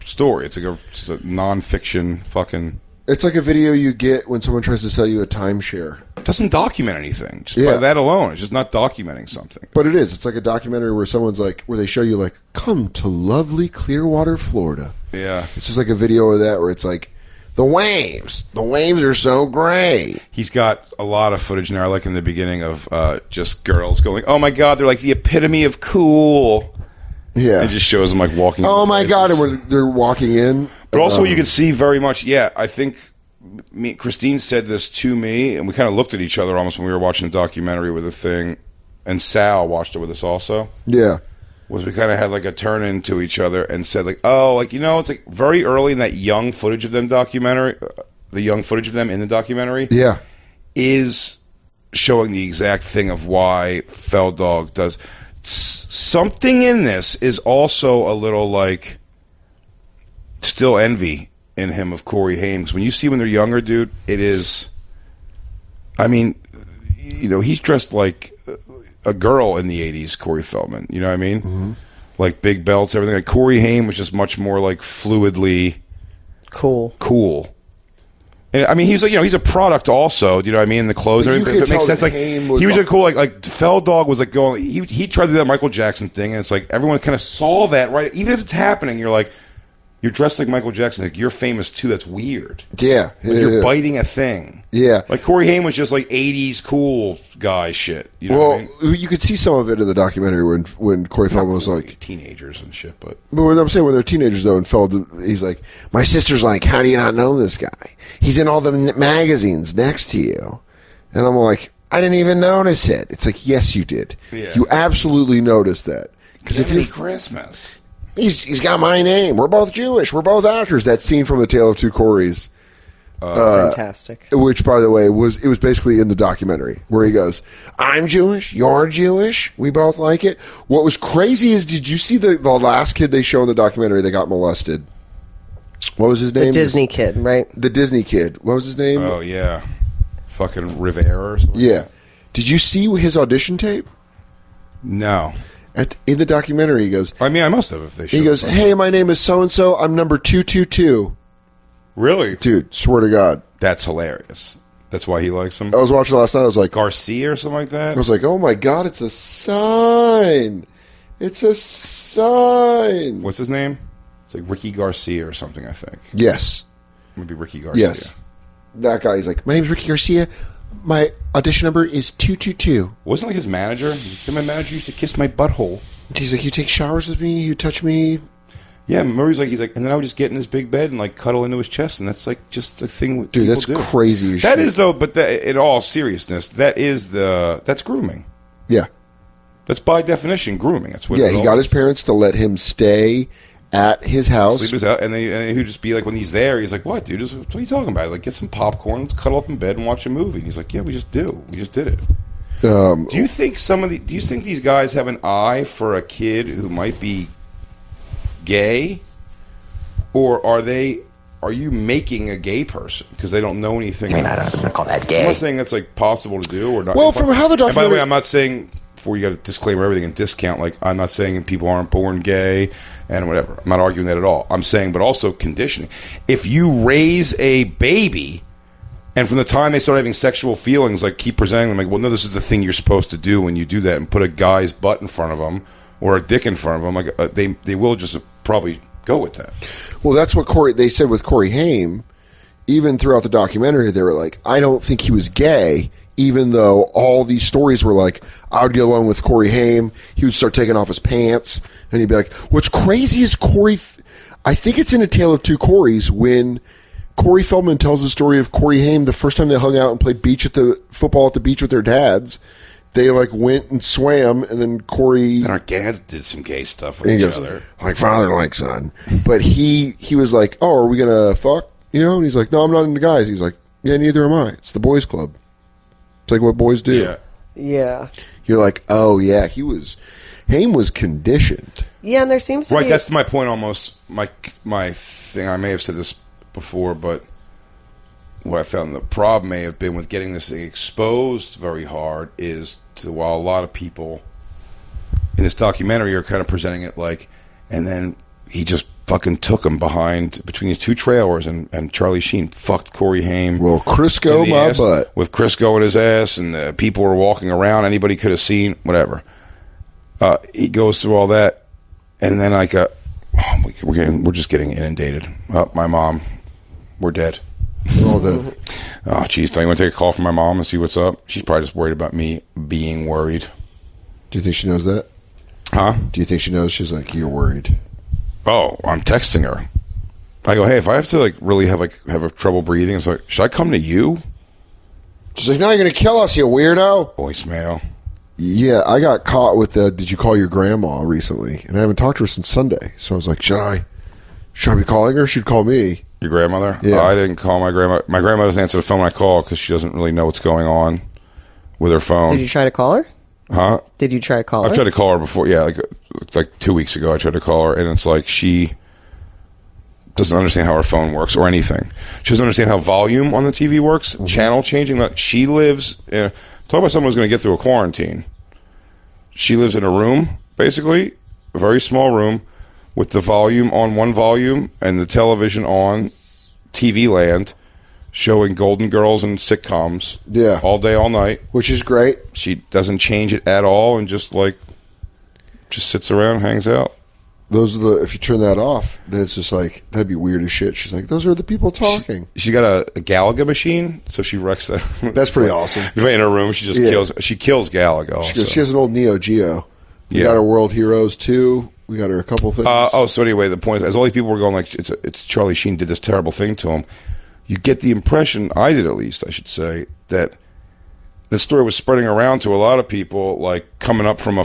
story. It's like it's a nonfiction fucking... It's like a video you get when someone tries to sell you a timeshare. It doesn't document anything. Just by that alone. It's just not documenting something. But it is. It's like a documentary where someone's like, where they show you like, come to lovely Clearwater, Florida. Yeah. It's just like a video of that where it's like, the waves are so great. He's got a lot of footage now, like in the beginning of just girls going, oh my God, they're like the epitome of cool. Yeah. It just shows them like walking. Oh my God, and they're walking in. But also you can see very much, I think Christine said this to me, and we kind of looked at each other almost when we were watching the documentary with the thing, and Sal watched it with us also. Yeah. Was we kind of had like a turn into each other and said like, oh, like, it's like very early in that young footage of them documentary, the young footage of them in the documentary. Yeah. Is showing the exact thing of why Fell Dog does. Something in this is also a little like still envy in him of Corey Haim. When you see when they're younger, dude, it is, I mean, he's dressed like a girl in the 80s, Corey Feldman. You know what I mean? Mm-hmm. Like big belts, everything. Like Corey Haim was just much more like fluidly cool. And I mean, he's like, he's a product also. Do you know what I mean? In the clothes, if it makes sense. Like he was a cool, like Fell Dog was like going. He tried to do that Michael Jackson thing, and it's like everyone kind of saw that, right? Even as it's happening, you're like, you're dressed like Michael Jackson. Like you're famous too. That's weird. Yeah, like you're biting a thing. Yeah, like Corey Haim was just like 80s cool guy shit. You know what I mean? You could see some of it in the documentary when Corey Feldman was like teenagers and shit. But what I'm saying, when they're teenagers though, and he's like, my sister's like, how do you not know this guy? He's in all the magazines next to you, and I'm like, I didn't even notice it. It's like, yes, you did. Yeah. You absolutely noticed that because if you're Christmas. He's got my name. We're both Jewish. We're both actors. That scene from The Tale of Two Corys. Fantastic. Which, by the way, it was basically in the documentary where he goes, I'm Jewish. You're Jewish. We both like it. What was crazy is, did you see the last kid they show in the documentary that got molested? What was his name? The Disney kid, right? The Disney kid. What was his name? Oh, yeah. Fucking Rivera or something. Yeah. Did you see his audition tape? No. In the documentary, he goes... I mean, I must have if they showed. He goes, hey, my name is so-and-so. I'm number 222. Really? Dude, swear to God. That's hilarious. That's why he likes him? I was watching last night. I was like... Garcia or something like that? I was like, oh my God, it's a sign. It's a sign. What's his name? It's like Ricky Garcia or something, I think. Yes. Maybe Ricky Garcia. Yes. That guy, he's like, my name's Ricky Garcia. My audition number is 222. Wasn't like his manager? My manager used to kiss my butthole. He's like, you take showers with me? You touch me? Yeah, Murray's like, he's like, and then I would just get in his big bed and like cuddle into his chest, and that's like just a thing. Dude, that's do. crazy as That shit. is though, but in all seriousness, that's grooming. Yeah. That's by definition grooming. That's what. Yeah, he got his parents to let him stay at his house. Sleep his out, and he'd just be like, when he's there, he's like, "What, dude? What are you talking about? Like, get some popcorn, let's cuddle up in bed and watch a movie." And he's like, "Yeah, we just did it." Do you think Do you think these guys have an eye for a kid who might be gay, or are you making a gay person because they don't know anything? I don't call that gay. I'm not saying that's like possible to do or not. Well, from how the documentary... And by the way, I'm not saying before, you got to disclaimer everything and discount. Like, I'm not saying people aren't born gay and whatever. I'm not arguing that at all. I'm saying, but also conditioning. If you raise a baby, and from the time they start having sexual feelings, like, keep presenting them like, well, no, this is the thing you're supposed to do when you do that, and put a guy's butt in front of them or a dick in front of them, like, they will just probably go with that. Well, that's what they said with Corey Haim. Even throughout the documentary, they were like, I don't think he was gay, even though all these stories were like, I would get along with Corey Haim. He would start taking off his pants, and he'd be like, what's crazy is Corey, I think it's in A Tale of Two Corys, when Corey Feldman tells the story of Corey Haim, the first time they hung out and played football at the beach with their dads. They like went and swam, and then Corey and our dads did some gay stuff with each other, like father, like son. But he was like, "Oh, are we gonna fuck?" You know, and he's like, "No, I'm not into guys." He's like, "Yeah, neither am I. It's the boys' club. It's like what boys do." Yeah. You're like, "Oh yeah, Haim was conditioned." Yeah, and there seems to be... Right, that's my point almost. My thing, I may have said this before, but what I found the problem may have been with getting this thing exposed very hard is while a lot of people in this documentary are kind of presenting it like, and then he just fucking took him between these two trailers, and Charlie Sheen fucked Corey Haim. Well, Crisco my butt. With Crisco in his ass, and people were walking around, anybody could have seen, whatever. He goes through all that, and then like, we're just getting inundated. My mom, we're dead. We're all dead. Oh, geez. Don't you want to take a call from my mom and see what's up? She's probably just worried about me being worried. Do you think she knows that? Huh? Do you think she knows? She's like, you're worried. Oh, I'm texting her. I go, hey, if I have to like really have a trouble breathing, it's like, should I come to you? She's like, no, you're going to kill us, you weirdo. Voicemail. Yeah, I got caught with the, did you call your grandma recently? And I haven't talked to her since Sunday. So I was like, should I be calling her? She'd call me. Your grandmother? Yeah. I didn't call my grandma. My grandma doesn't answer the phone when I call because she doesn't really know what's going on with her phone. Did you try to call her? Huh? Did you try to call her? I tried to call her before. Yeah, like 2 weeks ago, I tried to call her, and it's like she doesn't understand how her phone works or anything. She doesn't understand how volume on the TV works, channel changing. She lives in, talk about someone who's going to get through a quarantine. She lives in a room, basically, a very small room, with the volume on one volume and the television on TV land, showing Golden Girls and sitcoms. Yeah. All day, all night. Which is great. She doesn't change it at all and just sits around and hangs out. Those are the, if you turn that off, then it's just like, that'd be weird as shit. She's like, those are the people talking. She got a Galaga machine, so she wrecks that. That's pretty awesome. In her room, she just kills Galaga. She has an old Neo Geo. We got her World Heroes 2. We got her a couple things. So anyway, the point is, as all these people were going like, it's Charlie Sheen did this terrible thing to him, you get the impression, I did at least, I should say, that the story was spreading around to a lot of people, like coming up from a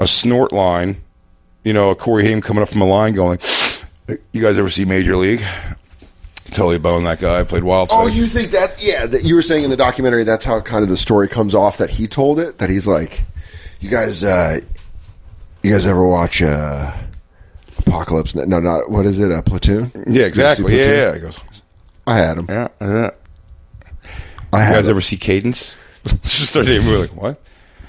snort line, a Corey Haim coming up from a line going, you guys ever see Major League? Totally boned that guy, played Wild. Oh, you think that, that you were saying in the documentary, that's how kind of the story comes off, that he told it, that he's like, you guys ever watch Apocalypse? No, not, what is it, Platoon? Yeah, exactly. Yeah. He goes, I had him. Yeah. You guys ever see Cadence? Just started a movie like, what?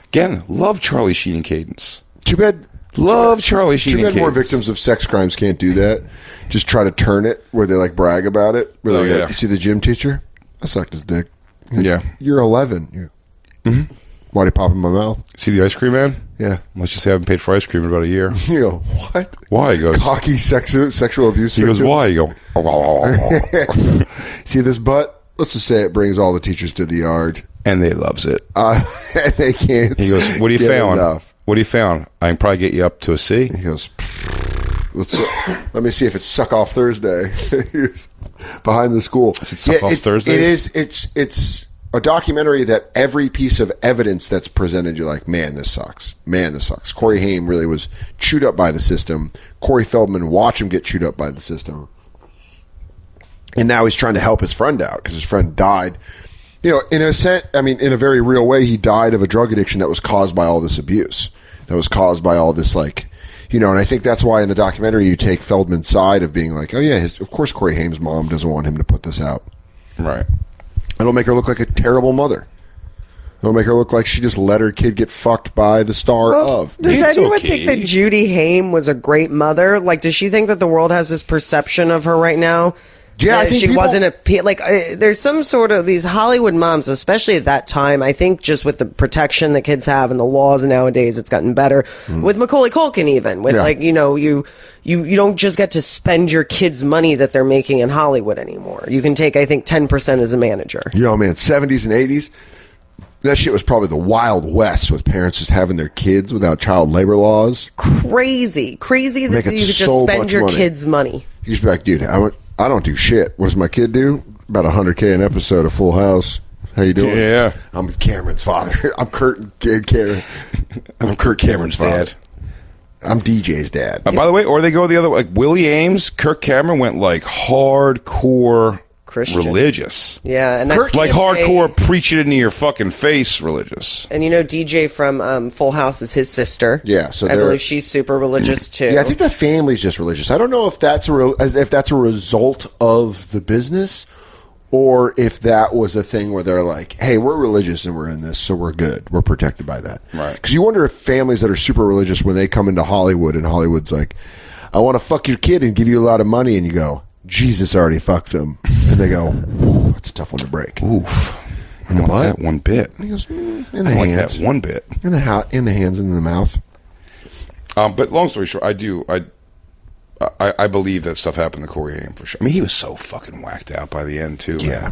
Again, love Charlie Sheen and Cadence. Too bad. Love Charlie Sheen and Too bad Cadence. more victims of sex crimes can't do that. Just try to turn it where they like brag about it. Where you see the gym teacher? I sucked his dick. Yeah. You're 11. Mm-hmm. Why'd he pop in my mouth? See the ice cream man? Yeah. Let's just say I haven't paid for ice cream in about a year. You go, what? Why? He goes, cocky sexual abuse. He goes, why? You go, see this butt? Let's just say it brings all the teachers to the yard. And they loves it. They can't. He goes, what do you found? Enough. What do you found? I can probably get you up to a C. He goes, let me see if it's Suck Off Thursday. Behind the school. Is it Suck Off Thursday? It is. It's a documentary that every piece of evidence that's presented, you're like, man, this sucks. Man, this sucks. Corey Haim really was chewed up by the system. Corey Feldman, watch him get chewed up by the system. And now he's trying to help his friend out because his friend died. In a sense, in a very real way, he died of a drug addiction that was caused by all this abuse. That was caused by all this, and I think that's why in the documentary you take Feldman's side of being like, oh yeah, of course Corey Haim's mom doesn't want him to put this out. Right. It'll make her look like a terrible mother. It'll make her look like she just let her kid get fucked by the star of. Does It's anyone okay. think that Judy Haim was a great mother? Like, does she think that the world has this perception of her right now? Yeah, I That think she people- wasn't there's some sort of these Hollywood moms, especially at that time. I think just with the protection that kids have and the laws nowadays, it's gotten better. With Macaulay Culkin, even with you don't just get to spend your kids' money that they're making in Hollywood anymore. You can take, I think, 10% as a manager. Yo, man, 70s and 80s, that shit was probably the Wild West with parents just having their kids without child labor laws. Crazy that you Making could just so spend much your money. kids' money. You just be like, dude, I don't do shit. What does my kid do? About $100K an episode of Full House. How you doing? Yeah. I'm Cameron's father. I'm Kurt Cameron. I'm Kurt Cameron's Dad. father. I'm DJ's dad. By the way, or they go the other way. Like Willie Ames, Kirk Cameron went like hardcore Christian. religious. Yeah, and that's Like DJ. hardcore preach it into your fucking face religious. And DJ from Full House is his sister. Yeah, so I they're- believe she's super religious too. Yeah, I think the family's just religious. I don't know if that's a result of the business, or if that was a thing where they're like, "Hey, we're religious and we're in this, so we're good. We're protected by that." Right. Because you wonder if families that are super religious, when they come into Hollywood, and Hollywood's like, "I want to fuck your kid and give you a lot of money," and you go, "Jesus already fucks him," and they go, "Ooh, that's a tough one to break." Oof. In the I don't like butt? that one bit. And he goes, in I the don't like hands, that one bit. in the hands, and in the mouth. But long story short, I believe that stuff happened to Corey Haim for sure. I mean, he was so fucking whacked out by the end too. Man. Yeah.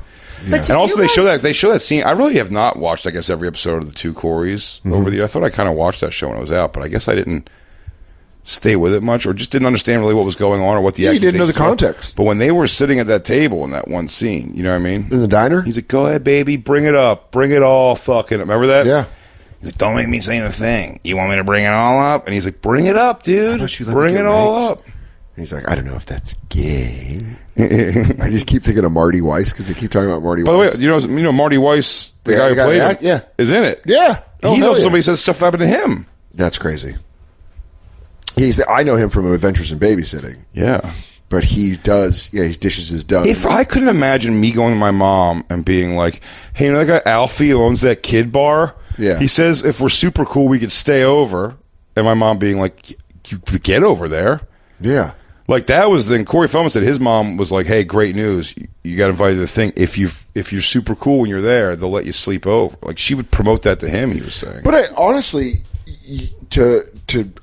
But And also, you they guys- show that scene. I really have not watched, I guess, every episode of the two Coreys over the year. I thought I kind of watched that show when it was out, but I guess I didn't stay with it much, or just didn't understand really what was going on, or what the Yeah, you didn't know the accusations were. context. But when they were sitting at that table in that one scene, you know what I mean? In the diner? He's like, "Go ahead, baby, bring it up, bring it all, fucking." Remember that? Yeah. He's like, "Don't make me say the thing. You want me to bring it all up?" And he's like, "Bring it up, dude. about you let me Bring get it all raped?" up." And he's like, "I don't know if that's gay." I just keep thinking of Marty Weiss because they keep talking about Marty By the way, Weiss. you know Marty Weiss, the Yeah, guy who the guy played that- him, yeah. is in it. Yeah. Oh, He's hell also yeah. somebody says stuff happened to him. That's crazy. I know him from Adventures in Babysitting, Yeah. but he does. Yeah, he dishes his done. If I couldn't imagine me going to my mom and being like, "Hey, you know that guy Alfie who owns that kid bar? Yeah. He says if we're super cool, we could stay over." And my mom being like, "You get over there." Yeah. Like that was then Corey Feldman said his mom was like, "Hey, great news! You got invited to the thing. If you're super cool when you're there, they'll let you sleep over." Like she would promote that to him. He was saying, But I honestly, to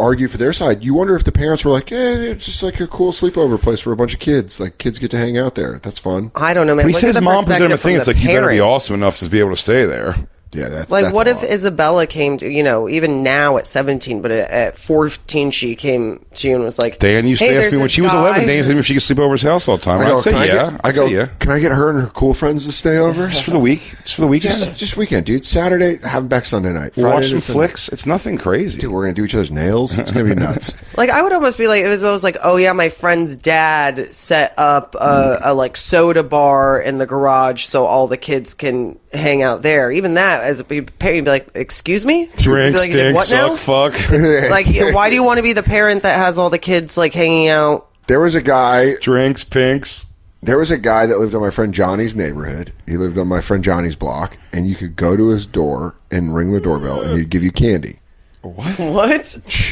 argue for their side, you wonder if the parents were like, it's just like a cool sleepover place for a bunch of kids. Like kids get to hang out there. That's fun. I don't know, man. but he Look said at his the mom presented him a perspective from thing. It's the like you better be parent. awesome enough to be able to stay there. Yeah, that's Like, that's what a if lot. Isabella came to, even now at 17, but at 14 she came to you and was like, Dan used hey, to ask there's me when this she was guy. 11. Dan asked me if she could sleep over his house all the time. I go, I'd say can I yeah. get, I'd say yeah. Can I get her and her cool friends to stay over? Just for the week. Just for the weekend. Just weekend, dude. Saturday, have them back Sunday night. We'll Friday watch to some Sunday. flicks. It's nothing crazy. Dude, we're gonna do each other's nails. It's gonna be nuts. Like, I would almost be like, it was like, oh yeah, my friend's dad set up a like soda bar in the garage so all the kids can hang out there. Even that, as a parent, you'd be like, excuse me? Drink, You'd be like, stink, what now? suck, fuck. Like, why do you want to be the parent that has all the kids like hanging out? There was a guy. Drinks, pinks. There was a guy that lived on my friend Johnny's neighborhood. He lived on my friend Johnny's block, and you could go to his door and ring the doorbell, and he'd give you candy. What?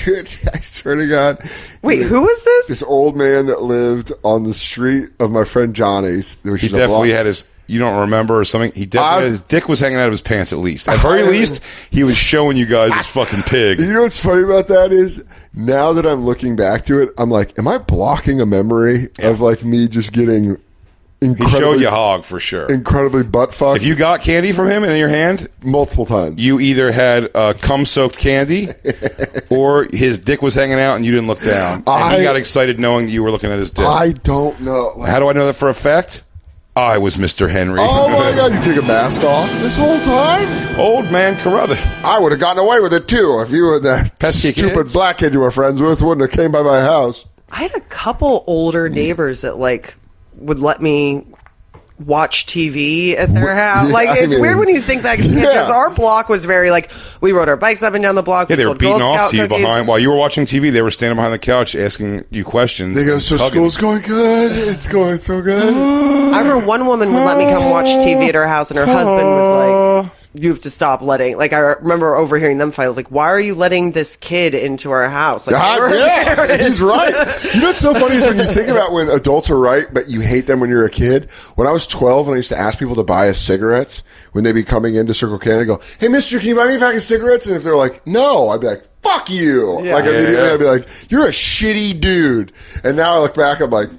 Dude, I swear to God. Wait, who is this? This old man that lived on the street of my friend Johnny's. Which He is a definitely block. had his. You don't remember or something? He definitely his dick was hanging out of his pants at least. At very least, he was showing you guys his fucking pig. You know what's funny about that is now that I'm looking back to it, I'm like, am I blocking a memory of like me just getting He incredibly, showed you hog for sure. incredibly butt fucked If you got candy from him in your hand, multiple times? you either had cum-soaked candy or his dick was hanging out and you didn't look down. And he got excited knowing that you were looking at his dick. I don't know. Like, How do I know that for a fact? I was Mr. Henry. oh my God, you took a mask off this whole time? Old man Carruthers. I would have gotten away with it too if you and that Pesky stupid kids. black kid you were friends with wouldn't have came by my house. I had a couple older neighbors that like would let me watch TV at their house. Yeah, Like, I it's mean, weird when you think back because our block was very like, we rode our bikes up and down the block. Yeah, we they were sold beating Girl off Scout to you cookies. behind while you were watching TV. They were standing behind the couch asking you questions. They go, and so tugging. school's going good. It's going so good. I remember one woman would let me come watch TV at her house, and her husband was like, you have to stop letting, like, I remember overhearing them fight, like, why are you letting this kid into our house? Like, yeah, he's right. You know what's so funny is when you think about when adults are right, but you hate them when you're a kid. When I was 12 and I used to ask people to buy us cigarettes, when they'd be coming into Circle K, I'd go, hey, mister, can you buy me a pack of cigarettes? And if they're like, no, I'd be like, fuck you. Like, immediately I'd be like, you're a shitty dude. And now I look back, I'm like,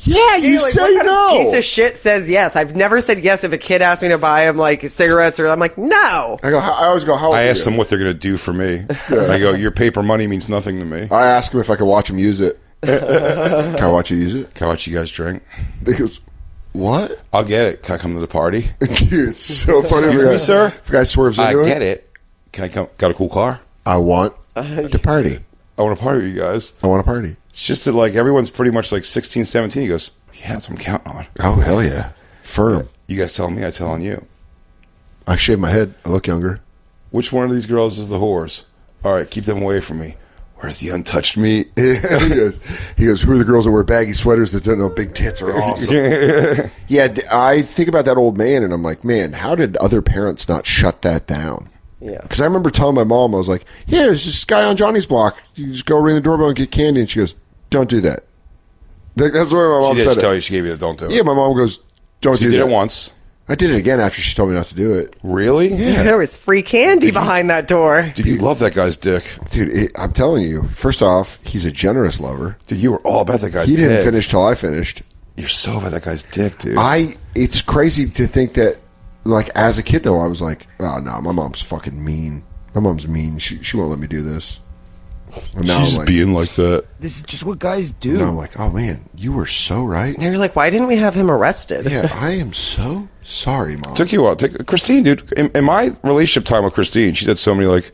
yeah, you like, say what kind no. of piece of shit says yes? I've never said yes if a kid asks me to buy him like cigarettes, or I'm like, no. I always go, how old I are ask you? them what they're going to do for me. I go, your paper money means nothing to me. I ask him if I can watch him use it. Can I watch you use it? Can I watch you guys drink? He goes, what? I'll get it. Can I come to the party? Dude, it's so funny. Excuse me, sir? If a guy swerves I into get it. Can I come? Got a cool car? I want to party. I want to party with you guys. I want to party. It's just that, like, everyone's pretty much like 16, 17. He goes, yeah, that's what I'm counting on. Oh, hell yeah. Firm. You guys telling me, I telling you. I shave my head. I look younger. Which one of these girls is the whores? All right, keep them away from me. Where's the untouched meat? he goes, who are the girls that wear baggy sweaters that don't know big tits are awesome? Yeah, I think about that old man and I'm like, man, how did other parents not shut that down? Yeah. Because I remember telling my mom, I was like, yeah, there's this guy on Johnny's block. You just go ring the doorbell and get candy. And she goes, don't do that. That's the way my mom She said did tell it. you, she gave you the don't do it. Yeah, my mom goes, don't She do did that. it once. I did it again after she told me not to do it. Really? Yeah. There was free candy behind that door. Dude, you love that guy's dick. Dude, I'm telling you, first off, he's a generous lover. Dude, you were all about that guy's He didn't dick. finish till I finished. You're so about that guy's dick, dude. It's crazy to think that, like, as a kid, though, I was like, oh, no, my mom's fucking mean. My mom's mean. She won't let me do this. And now She's I'm like, being like that. This is just what guys do. now I'm like, oh, man, you were so right. And you're like, why didn't we have him arrested? Yeah, I am so sorry, Mom. Took you a while. Christine, dude, in my relationship time with Christine, she said so many, like,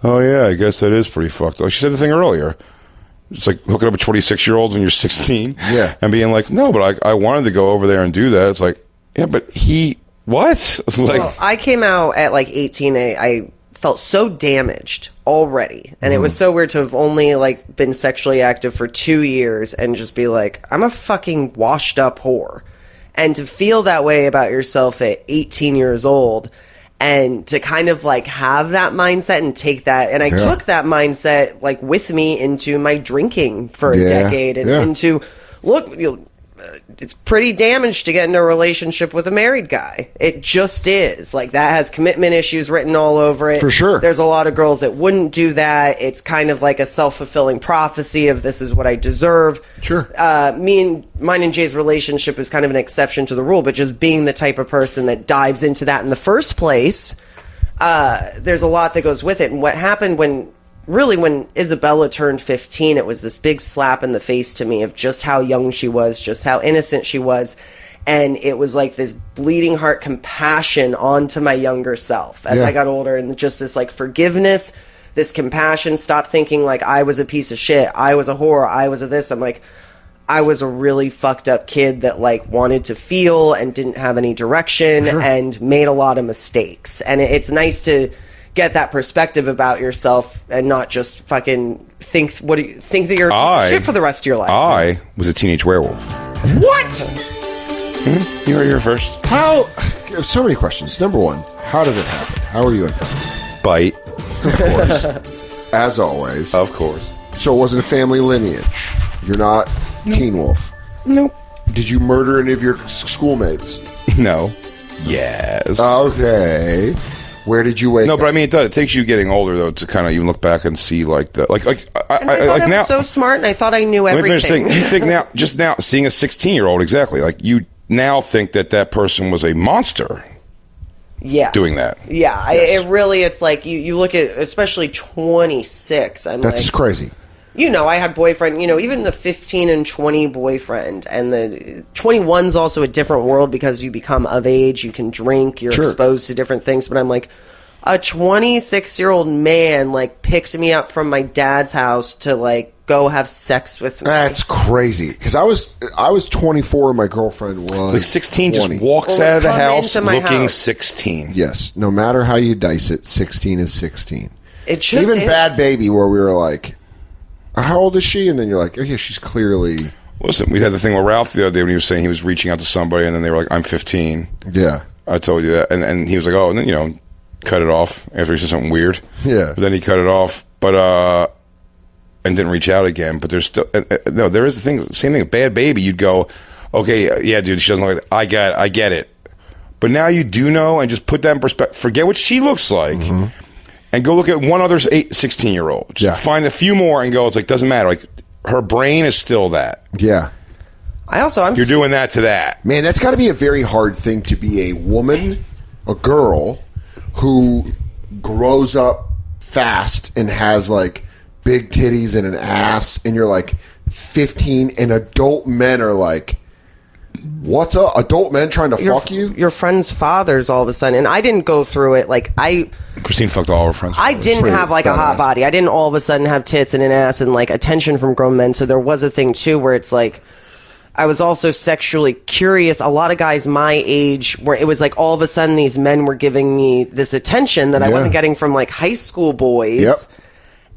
oh, yeah, I guess that is pretty fucked up. She said the thing earlier. It's like hooking up with 26-year-olds when you're 16. Yeah. And being like, no, but I wanted to go over there and do that. It's like, yeah, but what? Like, Well, I came out at like 18. I felt so damaged already, and it was so weird to have only like been sexually active for 2 years and just be like, I'm a fucking washed up whore, and to feel that way about yourself at 18 years old, and to kind of like have that mindset and take that, and I took that mindset like with me into my drinking for a decade, and into it's pretty damaged to get into a relationship with a married guy. It just is. Like, that has commitment issues written all over it. For sure. There's a lot of girls that wouldn't do that. It's kind of like a self-fulfilling prophecy of this is what I deserve. Sure. Mine and Jay's relationship is kind of an exception to the rule, but just being the type of person that dives into that in the first place, there's a lot that goes with it. And what happened when Isabella turned 15, it was this big slap in the face to me of just how young she was, just how innocent she was. And it was like this bleeding heart compassion onto my younger self as I got older, and just this like forgiveness, this compassion, stop thinking like I was a piece of shit, I was a whore, I was a this. I'm like, I was a really fucked up kid that like wanted to feel and didn't have any direction and made a lot of mistakes. And it's nice to get that perspective about yourself and not just fucking think that you're a piece of shit for the rest of your life. I was a teenage werewolf. What? You were here first. How? So many questions. Number one, how did it happen? How were you infected? Bite. Of course. As always. Of course. So it wasn't a family lineage. You're not Teen Wolf. Nope. Did you murder any of your schoolmates? No. Yes. Okay. Where did you wake No, up? but I mean, it does. It takes you getting older, though, to kind of even look back and see, like, the, like And I thought I now. was so smart, and I thought I knew Let me everything. finish saying, you think now, just now, seeing a 16-year-old, exactly, like, you now think that person was a monster doing that. Yeah, it really, it's like, you look at, especially 26, That's crazy. You know, I had boyfriend, even the 15 and 20 boyfriend, and the 21's also a different world because you become of age, you can drink, you're exposed to different things, but I'm like, a 26-year-old man, like, picked me up from my dad's house to, like, go have sex with me. That's crazy. Because I was 24 and my girlfriend was Like 16 20. just walks out of the come house into my looking house. 16. Yes. No matter how you dice it, 16 is 16. It just Even is. Bad Baby, where we were like, how old is she? And then you're like, oh yeah, she's clearly... Listen, we had the thing with Ralph the other day when he was saying he was reaching out to somebody, and then they were like, I'm 15. Yeah. I told you that. And he was like, oh, and then, cut it off after he said something weird. Yeah. But then he cut it off, but and didn't reach out again. But there's still no. There is the thing. Same thing. Bad Baby. You'd go, okay, yeah, dude, she doesn't look like that. I get it. But now you do know, and just put that in perspective. Forget what she looks like, and go look at one other 16-year-old. Just find a few more and go. It's like doesn't matter. Like her brain is still that. Yeah. You're doing that to that. Man, that's got to be a very hard thing to be a woman, a girl, who grows up fast and has like big titties and an ass, and you're like 15, and adult men are like, what's up? Adult men trying to fuck you? Your friend's fathers all of a sudden. And I didn't go through it. Like, Christine fucked all her friends. I didn't have like a hot body. I didn't all of a sudden have tits and an ass and like attention from grown men. So there was a thing too where it's like, I was also sexually curious. A lot of guys my age, where it was like all of a sudden these men were giving me this attention that I wasn't getting from like high school boys. Yep.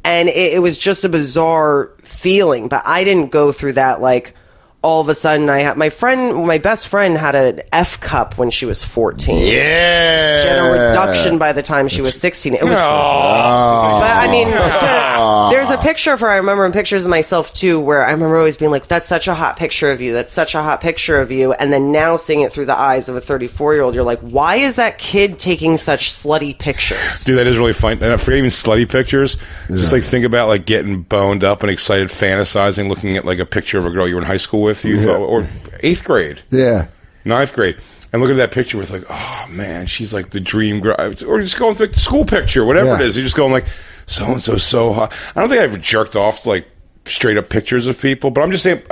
And it was just a bizarre feeling. But I didn't go through that like all of a sudden I had my best friend had an F cup when she was 14. Yeah. She had a reduction by the time she was 16. It was but I mean, there's a picture of her. I remember in pictures of myself too, where I remember always being like, that's such a hot picture of you. That's such a hot picture of you. And then now seeing it through the eyes of a 34-year-old, you're like, why is that kid taking such slutty pictures? Dude, that is really fun. And I forget even slutty pictures. Just like think about like getting boned up and excited, fantasizing, looking at like a picture of a girl you were in high school with, you thought, or 8th grade. Yeah. 9th grade. And look at that picture where it's like, oh man, she's like the dream girl. Or just going through like the school picture, whatever it is. You're just going like, so-and-so so hot. I don't think I ever jerked off to like straight up pictures of people, but I'm just saying,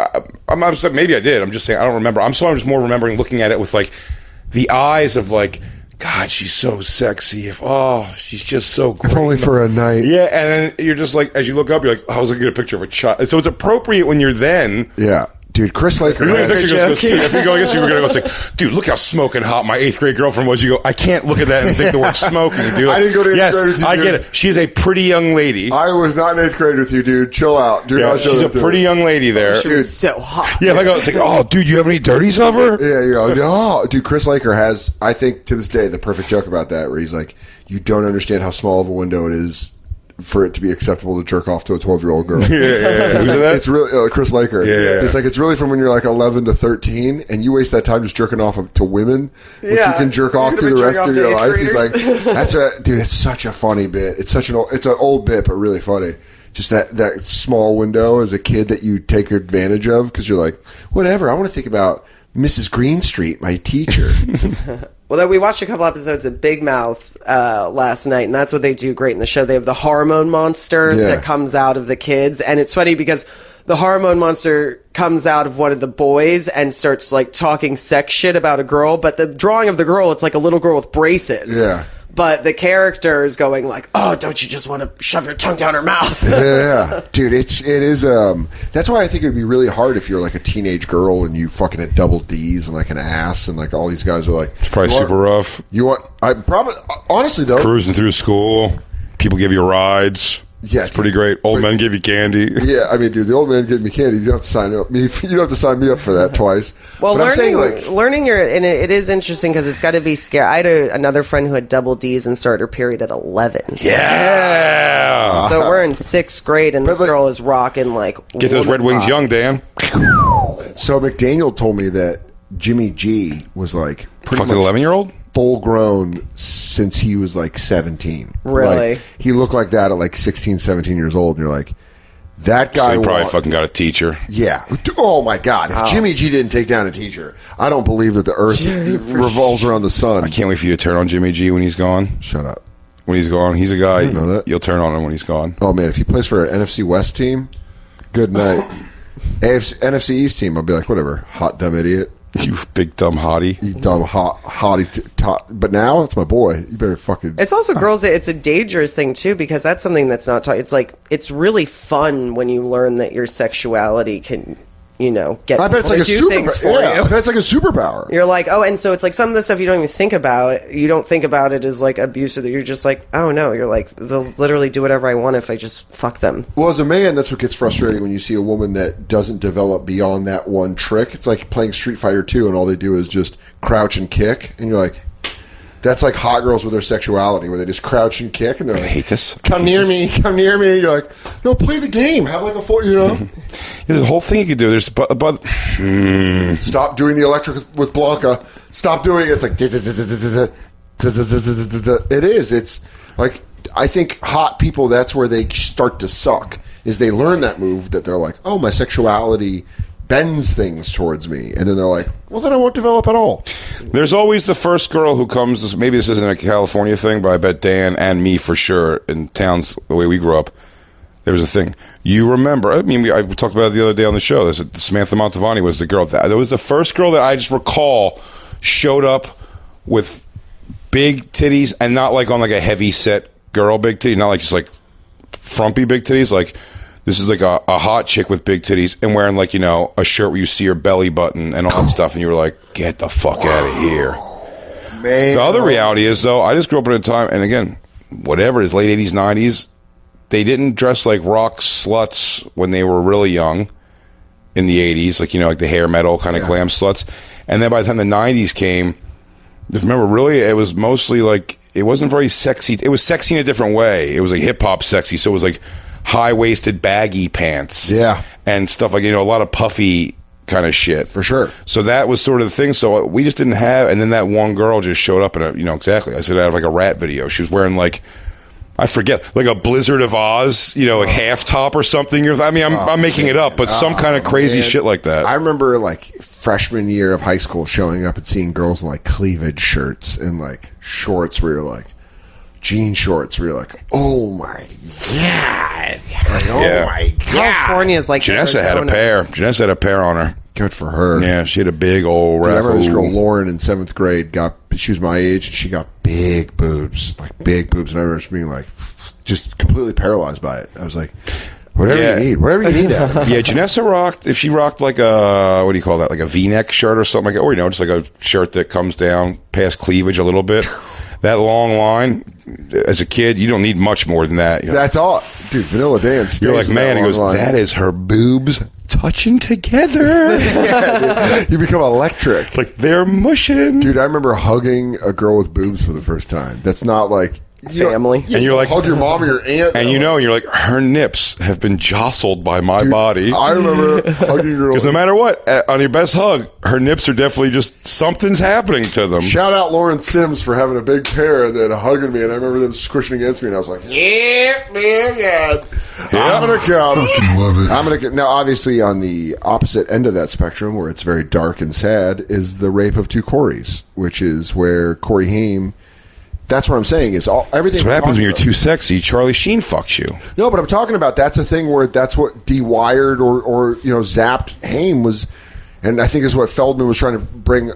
maybe I did. I'm just saying, I don't remember. I'm just more remembering looking at it with like the eyes of like, God, she's so sexy. She's just so great. If only for a night. Yeah, and then you're just like, as you look up, you're like, I was looking at a picture of a child. So it's appropriate when you're then. Yeah. Dude, Chris Laker. If you go, I guess you were going to go, it's like, dude, look how smoking hot my 8th grade girlfriend was. You go, I can't look at that and think the word smoking. Dude. I didn't go to 8th grade with you, I dude. get it. She's a pretty young lady. I was not in 8th grade with you, dude. Chill out. She's a pretty young lady there. She was so hot. Yeah, it's like, oh, dude, you have any dirties of her? Yeah, you go, oh, dude, Chris Laker has, I think, to this day, the perfect joke about that, where he's like, you don't understand how small of a window it is for it to be acceptable to jerk off to a 12-year-old girl. Yeah. Who's that? It's really Chris Laker. Yeah. It's like it's really from when you're like 11 to 13, and you waste that time just jerking off to women, which you can jerk off to the rest of your life. He's like, dude. It's such a funny bit. It's an old bit, but really funny. Just that small window as a kid that you take advantage of because you're like, whatever. I want to think about Mrs. Greenstreet, my teacher. Well, then we watched a couple episodes of Big Mouth last night, and that's what they do great in the show. They have the hormone monster that comes out of the kids, and it's funny because the hormone monster comes out of one of the boys and starts like talking sex shit about a girl, but the drawing of the girl, it's like a little girl with braces. Yeah. But the character is going like, oh, don't you just want to shove your tongue down her mouth? Yeah. Dude, it is, that's why I think it would be really hard if you're like a teenage girl and you fucking had double D's and like an ass and like all these guys are like. It's probably super rough. I probably, honestly though. Cruising through school, people give you rides. Yeah, it's pretty great. Old men give you candy. Yeah, I mean, dude, the old man gave me candy. You don't have to sign up. You don't have to sign me up for that twice. Well, but learning and it is interesting because it's got to be scary. I had another friend who had double D's and started her period at 11. Yeah. So we're in 6th grade, and this girl is rocking like. Get those Red Wings young, Dan. So McDaniel told me that Jimmy G was like pretty much an 11-year-old. Full grown since he was like 17. Really? Like, he looked like that at like 16, 17 years old, and you're like, that guy. So he probably fucking got a teacher. Yeah. Oh my God. If Jimmy G didn't take down a teacher, I don't believe that the earth revolves around the sun. I can't wait for you to turn on Jimmy G when he's gone. Shut up. When he's gone, he's a guy. I know that. You'll turn on him when he's gone. Oh man, if he plays for an NFC West team, good night. NFC East team, I'll be like, whatever, hot dumb idiot. You big dumb hottie. You dumb hottie. But now, that's my boy. You better fucking. It's also girls. It's a dangerous thing, too, because that's something that's not taught. It's like, it's really fun when you learn that your sexuality can, get I bet it's like a do things for you. I bet it's like a superpower. You're like, oh, and so it's like some of the stuff you don't even think about. You don't think about it as like abuse, or that you're just like, oh no, you're like, they'll literally do whatever I want if I just fuck them. Well, as a man, that's what gets frustrating when you see a woman that doesn't develop beyond that one trick. It's like playing Street Fighter 2 and all they do is just crouch and kick, and you're like, That's like hot girls with their sexuality, where they just crouch and kick, and they're like, I hate this. Come near me. You're like, no, play the game. Have like a full, There's a whole thing you could do. There's Stop doing the electric with Blanca. Stop doing it. It's like it is. It's like, I think hot people, that's where they start to suck, is they learn that move that they're like, oh, my sexuality bends things towards me, and then they're like, well, then I won't develop at all. There's always the first girl who comes. Maybe this isn't a California thing, but I bet Dan and me for sure in towns the way we grew up. There was a thing. You remember? I mean, I talked about it the other day on the show. Samantha Montavani was the girl. That was the first girl that I just recall showed up with big titties, and not like on like a heavy set girl big titties, not like just like frumpy big titties, like. This is like a hot chick with big titties and wearing like, a shirt where you see her belly button and all that stuff. And you were like, get the fuck out of here. Man. The other reality is, though, I just grew up at a time, and again, whatever it is, late 80s, 90s, they didn't dress like rock sluts when they were really young in the 80s, like, like the hair metal kind of glam sluts. And then by the time the 90s came, remember, really, it was mostly like, it wasn't very sexy. It was sexy in a different way. It was like hip-hop sexy. So it was like high-waisted baggy pants, and stuff like, a lot of puffy kind of shit, for sure. So that was sort of the thing. So we just didn't have, and then that one girl just showed up in a, exactly, I said, out of like a Rat video. She was wearing like, I forget, like a Blizzard of Oz, like half top or something. I'm making it up, but some kind of crazy shit like that. I remember like freshman year of high school showing up and seeing girls in like cleavage shirts and like shorts where you're like, jean shorts where you're like, oh my God. Like, oh my God. California is like Janessa had a pair. Janessa had a pair on her. Good for her. Yeah, she had a big old I remember this girl, Lauren, in 7th grade, she was my age, and she got big boobs. Like big boobs. And I remember just being like, just completely paralyzed by it. I was like, whatever you need. Yeah, Janessa rocked, if she rocked like a, what do you call that? Like a V-neck shirt or something like that, or, just like a shirt that comes down past cleavage a little bit. That long line, as a kid, you don't need much more than that. That's all. Dude, Vanilla Dan stays. You're like, man, he goes, that is her boobs touching together. Yeah, dude. You become electric. Like, they're mushing. Dude, I remember hugging a girl with boobs for the first time. That's not like... family. And you're like... Hug your mom or your aunt. And you're like, her nips have been jostled by my body. I remember hugging a girl. Because no matter what, on your best hug, her nips are definitely just... Something's happening to them. Shout out Lauren Sims for having a big pair and then hugging me. And I remember them squishing against me. And I was like, yeah, man, God. I'm going to come. I'm going to... Now, obviously, on the opposite end of that spectrum, where it's very dark and sad, is the rape of 2 Corys, which is where Corey Haim... That's what I'm saying is everything. That's what happens when you're too sexy. Charlie Sheen fucks you. No, but I'm talking about that's a thing where that's what dewired or zapped Haim was, and I think is what Feldman was trying to bring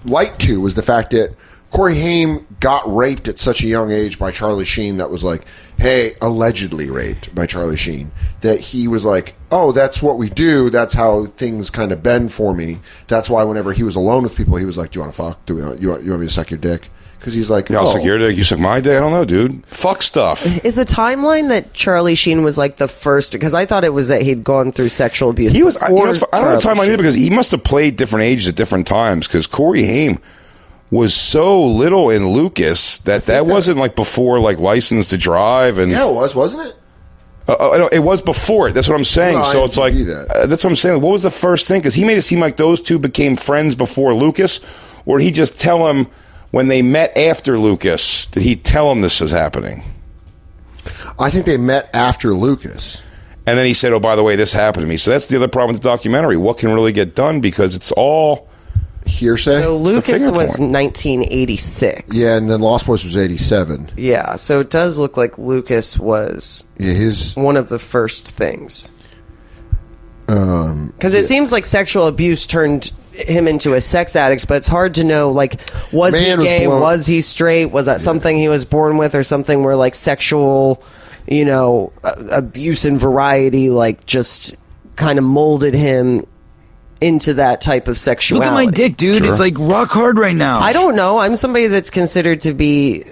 light to, was the fact that Corey Haim got raped at such a young age by Charlie Sheen. That was like, hey, allegedly raped by Charlie Sheen. That he was like, oh, that's what we do. That's how things kind of bend for me. That's why whenever he was alone with people, he was like, do you want to fuck? You want me to suck your dick? Because he's like, I'll suck your dick, you suck my dick. I don't know, dude. Fuck stuff. Is the timeline that Charlie Sheen was like the first? Because I thought it was that he'd gone through sexual abuse. He was. I don't know the timeline either, because he must have played different ages at different times. Because Corey Haim was so little in Lucas that wasn't like before like License to Drive and yeah, it was, wasn't it? It was before it. That's what I'm saying. No, so it's like that's what I'm saying. What was the first thing? Because he made it seem like those two became friends before Lucas, or did he just tell him? When they met after Lucas, did he tell him this was happening? I think they met after Lucas. And then he said, oh, by the way, this happened to me. So that's the other problem with the documentary. What can really get done? Because it's all hearsay. So Lucas was 1986. Yeah, and then Lost Boys was 87. Yeah, so it does look like Lucas was one of the first things. Because it seems like sexual abuse turned him into a sex addict, but it's hard to know, like, was he gay, was he straight, was that something he was born with, or something where, like, sexual, abuse and variety, like, just kind of molded him into that type of sexuality. Look at my dick, dude. Sure. It's, like, rock hard right now. I don't know. I'm somebody that's considered to be...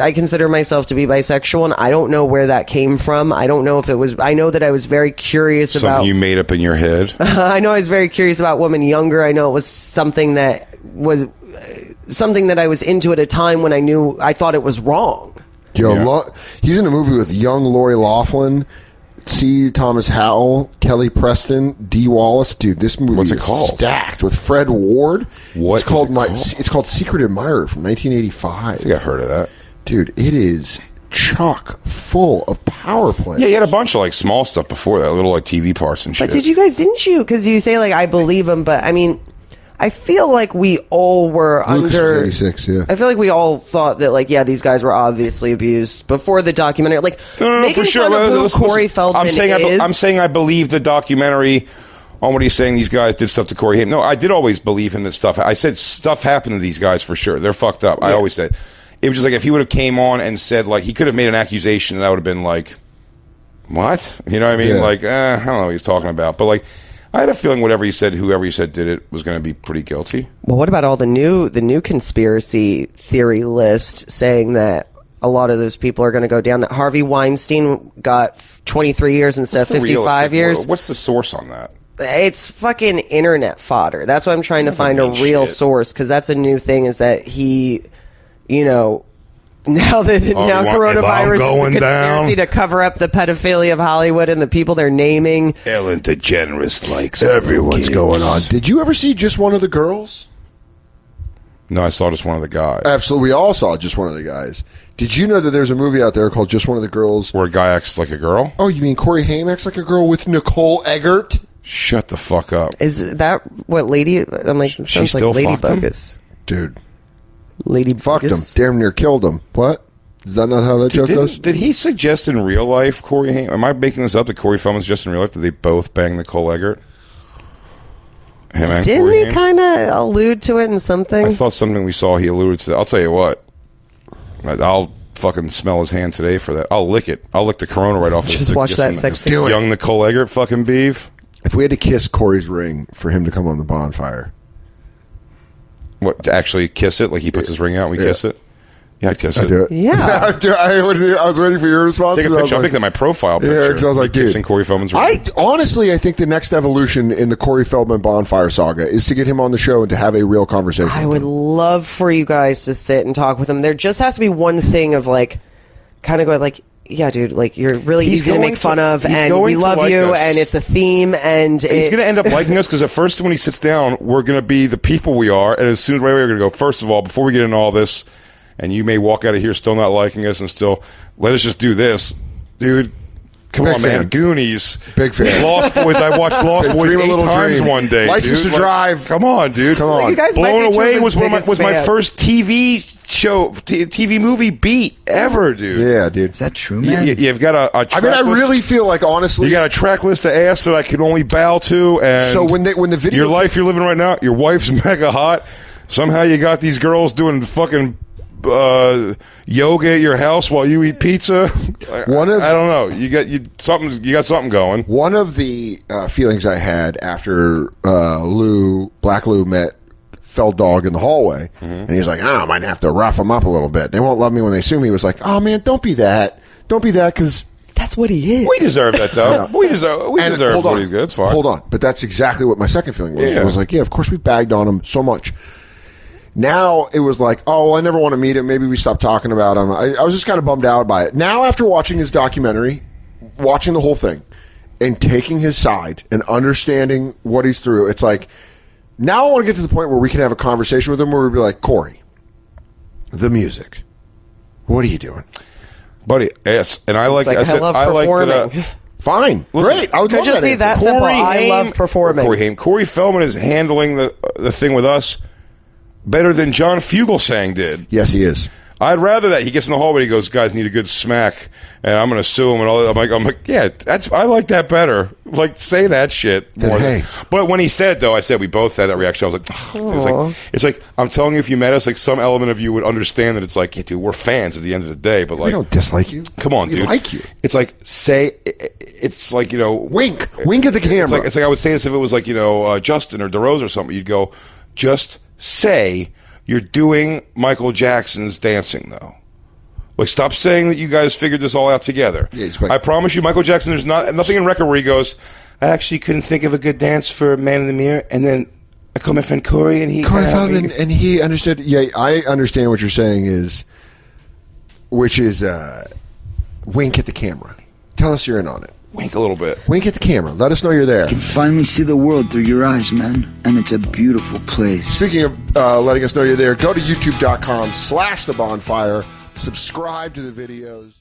I consider myself to be bisexual, and I don't know where that came from. I don't know if it was... I know that I was very curious about... Something you made up in your head? I know I was very curious about women younger. I know it was something that was something that I was into at a time when I thought it was wrong. Yo, he's in a movie with young Lori Loughlin, C. Thomas Howell, Kelly Preston, Dee Wallace. Dude, this movie What's it is called? stacked with Fred Ward. What It's called Secret Admirer from 1985. I think I heard of that. Dude, it is chock full of power plays. Yeah, you had a bunch of like small stuff before that, little like TV parts and shit. But didn't you? Because you say like I believe him, but I mean, I feel like we all were Lucas under. was 86, yeah. I feel like we all thought that like these guys were obviously abused before the documentary. Like making fun of who Corey Feldman is. I'm saying I believe the documentary on what he's saying. These guys did stuff to Corey Haim. No, I did always believe in this stuff. I said stuff happened to these guys for sure. They're fucked up. I always said. It was just like if he would have came on and said like he could have made an accusation and I would have been like, what? You know what I mean? Yeah. Like I don't know what he's talking about. But like I had a feeling whoever he said did it was going to be pretty guilty. Well, what about all the new conspiracy theory list saying that a lot of those people are going to go down? That Harvey Weinstein got 23 years instead of 55 years. What's the source on that? It's fucking internet fodder. That's why I'm trying to find a mean real shit. source, because that's a new thing. Is that he, now that coronavirus is a conspiracy to cover up the pedophilia of Hollywood and the people they're naming. Ellen DeGeneres likes Everyone's going on. Did you ever see Just One of the Girls? No, I saw just one of the guys. Absolutely. We all saw Just One of the Guys. Did you know that there's a movie out there called Just One of the Girls? Where a guy acts like a girl? Oh, you mean Corey Haim acts like a girl with Nicole Eggert? Shut the fuck up. Is that what Lady? I'm like, it sounds still like fucked him? Ladybug is. Dude, Lady fucked him. Damn near killed him. What? Is that not how that joke goes? Did he suggest in real life, Corey Haim? Am I making this up that Corey Feldman suggested in real life that they both bang Nicole Eggert? Him and Didn't Corey he Haim? kind of allude to it in something? I thought something we saw he alluded to that. I'll tell you what. I'll fucking smell his hand today for that. I'll lick it. I'll lick the corona right off. Just watch that sex scene. Young Nicole Eggert fucking beef. If we had to kiss Corey's ring for him to come on the bonfire. What, to actually kiss it? Like he puts his ring out and we kiss it? Yeah, I'd kiss I'd it. do it. Yeah. I was waiting for your response. Take a and I was picture. I'll like- make that my profile picture. Yeah, because I was like, kissing dude. Corey Feldman's ring. I think the next evolution in the Corey Feldman bonfire saga is to get him on the show and to have a real conversation. I with would him. love for you guys to sit and talk with him. There just has to be one thing of like, kind of going like, yeah, dude, like you're really He's easy to going make fun to- of, he's and going we to love like you, us. and it's a theme, and He's going to end up liking us because at first when he sits down, we're going to be the people we are. And as soon as right away, we're going to go, first of all, before we get into all this, and you may walk out of here still not liking us and still, let us just do this. Dude, come Big on, man. fan. Goonies. Big fan. Lost Boys. I watched Lost Boys Dream a 8 little times dream. one day. License dude. to Drive. Come on, dude. Come on. you guys might Blown be two of Away his was biggest my fans. first TV show, TV movie beat ever, dude. Yeah, dude. Is that true, man? You've got a track I mean, I list. really feel like, honestly, You got a track list of ass that I can only bow to, and So when the video- your life you're living right now, your wife's mega hot. Somehow you got these girls doing fucking yoga at your house while you eat pizza. I don't know. You got something going. one of the feelings I had after Black Lou met Feld Dog in the hallway, and he was like, I might have to rough them up a little bit. They won't love me when they sue me. He was like, oh man, don't be that, because that's what he is. We deserve that, though. we deserve what he's good. It's fine. Hold on, but that's exactly what my second feeling was. Yeah. I was like, yeah, of course we bagged on him so much. Now it was like, oh, well, I never want to meet him. Maybe we stopped talking about him. I was just kind of bummed out by it. Now, after watching his documentary, watching the whole thing, and taking his side and understanding what he's through, it's like, now I want to get to the point where we can have a conversation with him where we'd be like, Corey, the music, what are you doing? Buddy, yes. And I like, like, I said, love I like performing. that. Fine. Great. I would Could love just be answer. that simple. I love performing. Corey Feldman is handling the thing with us better than John Fugelsang did. Yes, he is. I'd rather that. He gets in the hallway, he goes, guys need a good smack, and I'm going to sue him. And all that. I'm like, yeah, I like that better. Like, say that shit more. Hey. But when he said it, though, I said we both had that reaction. I was like, it's like, I'm telling you, if you met us, like, some element of you would understand that it's like, yeah, dude, we're fans at the end of the day. But like, We don't dislike you. come on, We dude. like you. It's like, it's like, you know, Wink at the camera. It's like I would say this if it was like, you know, Justin or DeRose or something. You'd go, just say you're doing Michael Jackson's Dancing, though. Like, stop saying that you guys figured this all out together. Yeah, it's like- I promise you, Michael Jackson, there's nothing in record where he goes, I actually couldn't think of a good dance for Man in the Mirror, and then I called my friend Corey, and he Corey kinda helped me. Feldman, and he understood. Yeah, I understand what you're saying which is wink at the camera. Tell us you're in on it. Wink a little bit. Wink at the camera. Let us know you're there. You can finally see the world through your eyes, man. And it's a beautiful place. Speaking of letting us know you're there, go to youtube.com/thebonfire. Subscribe to the videos.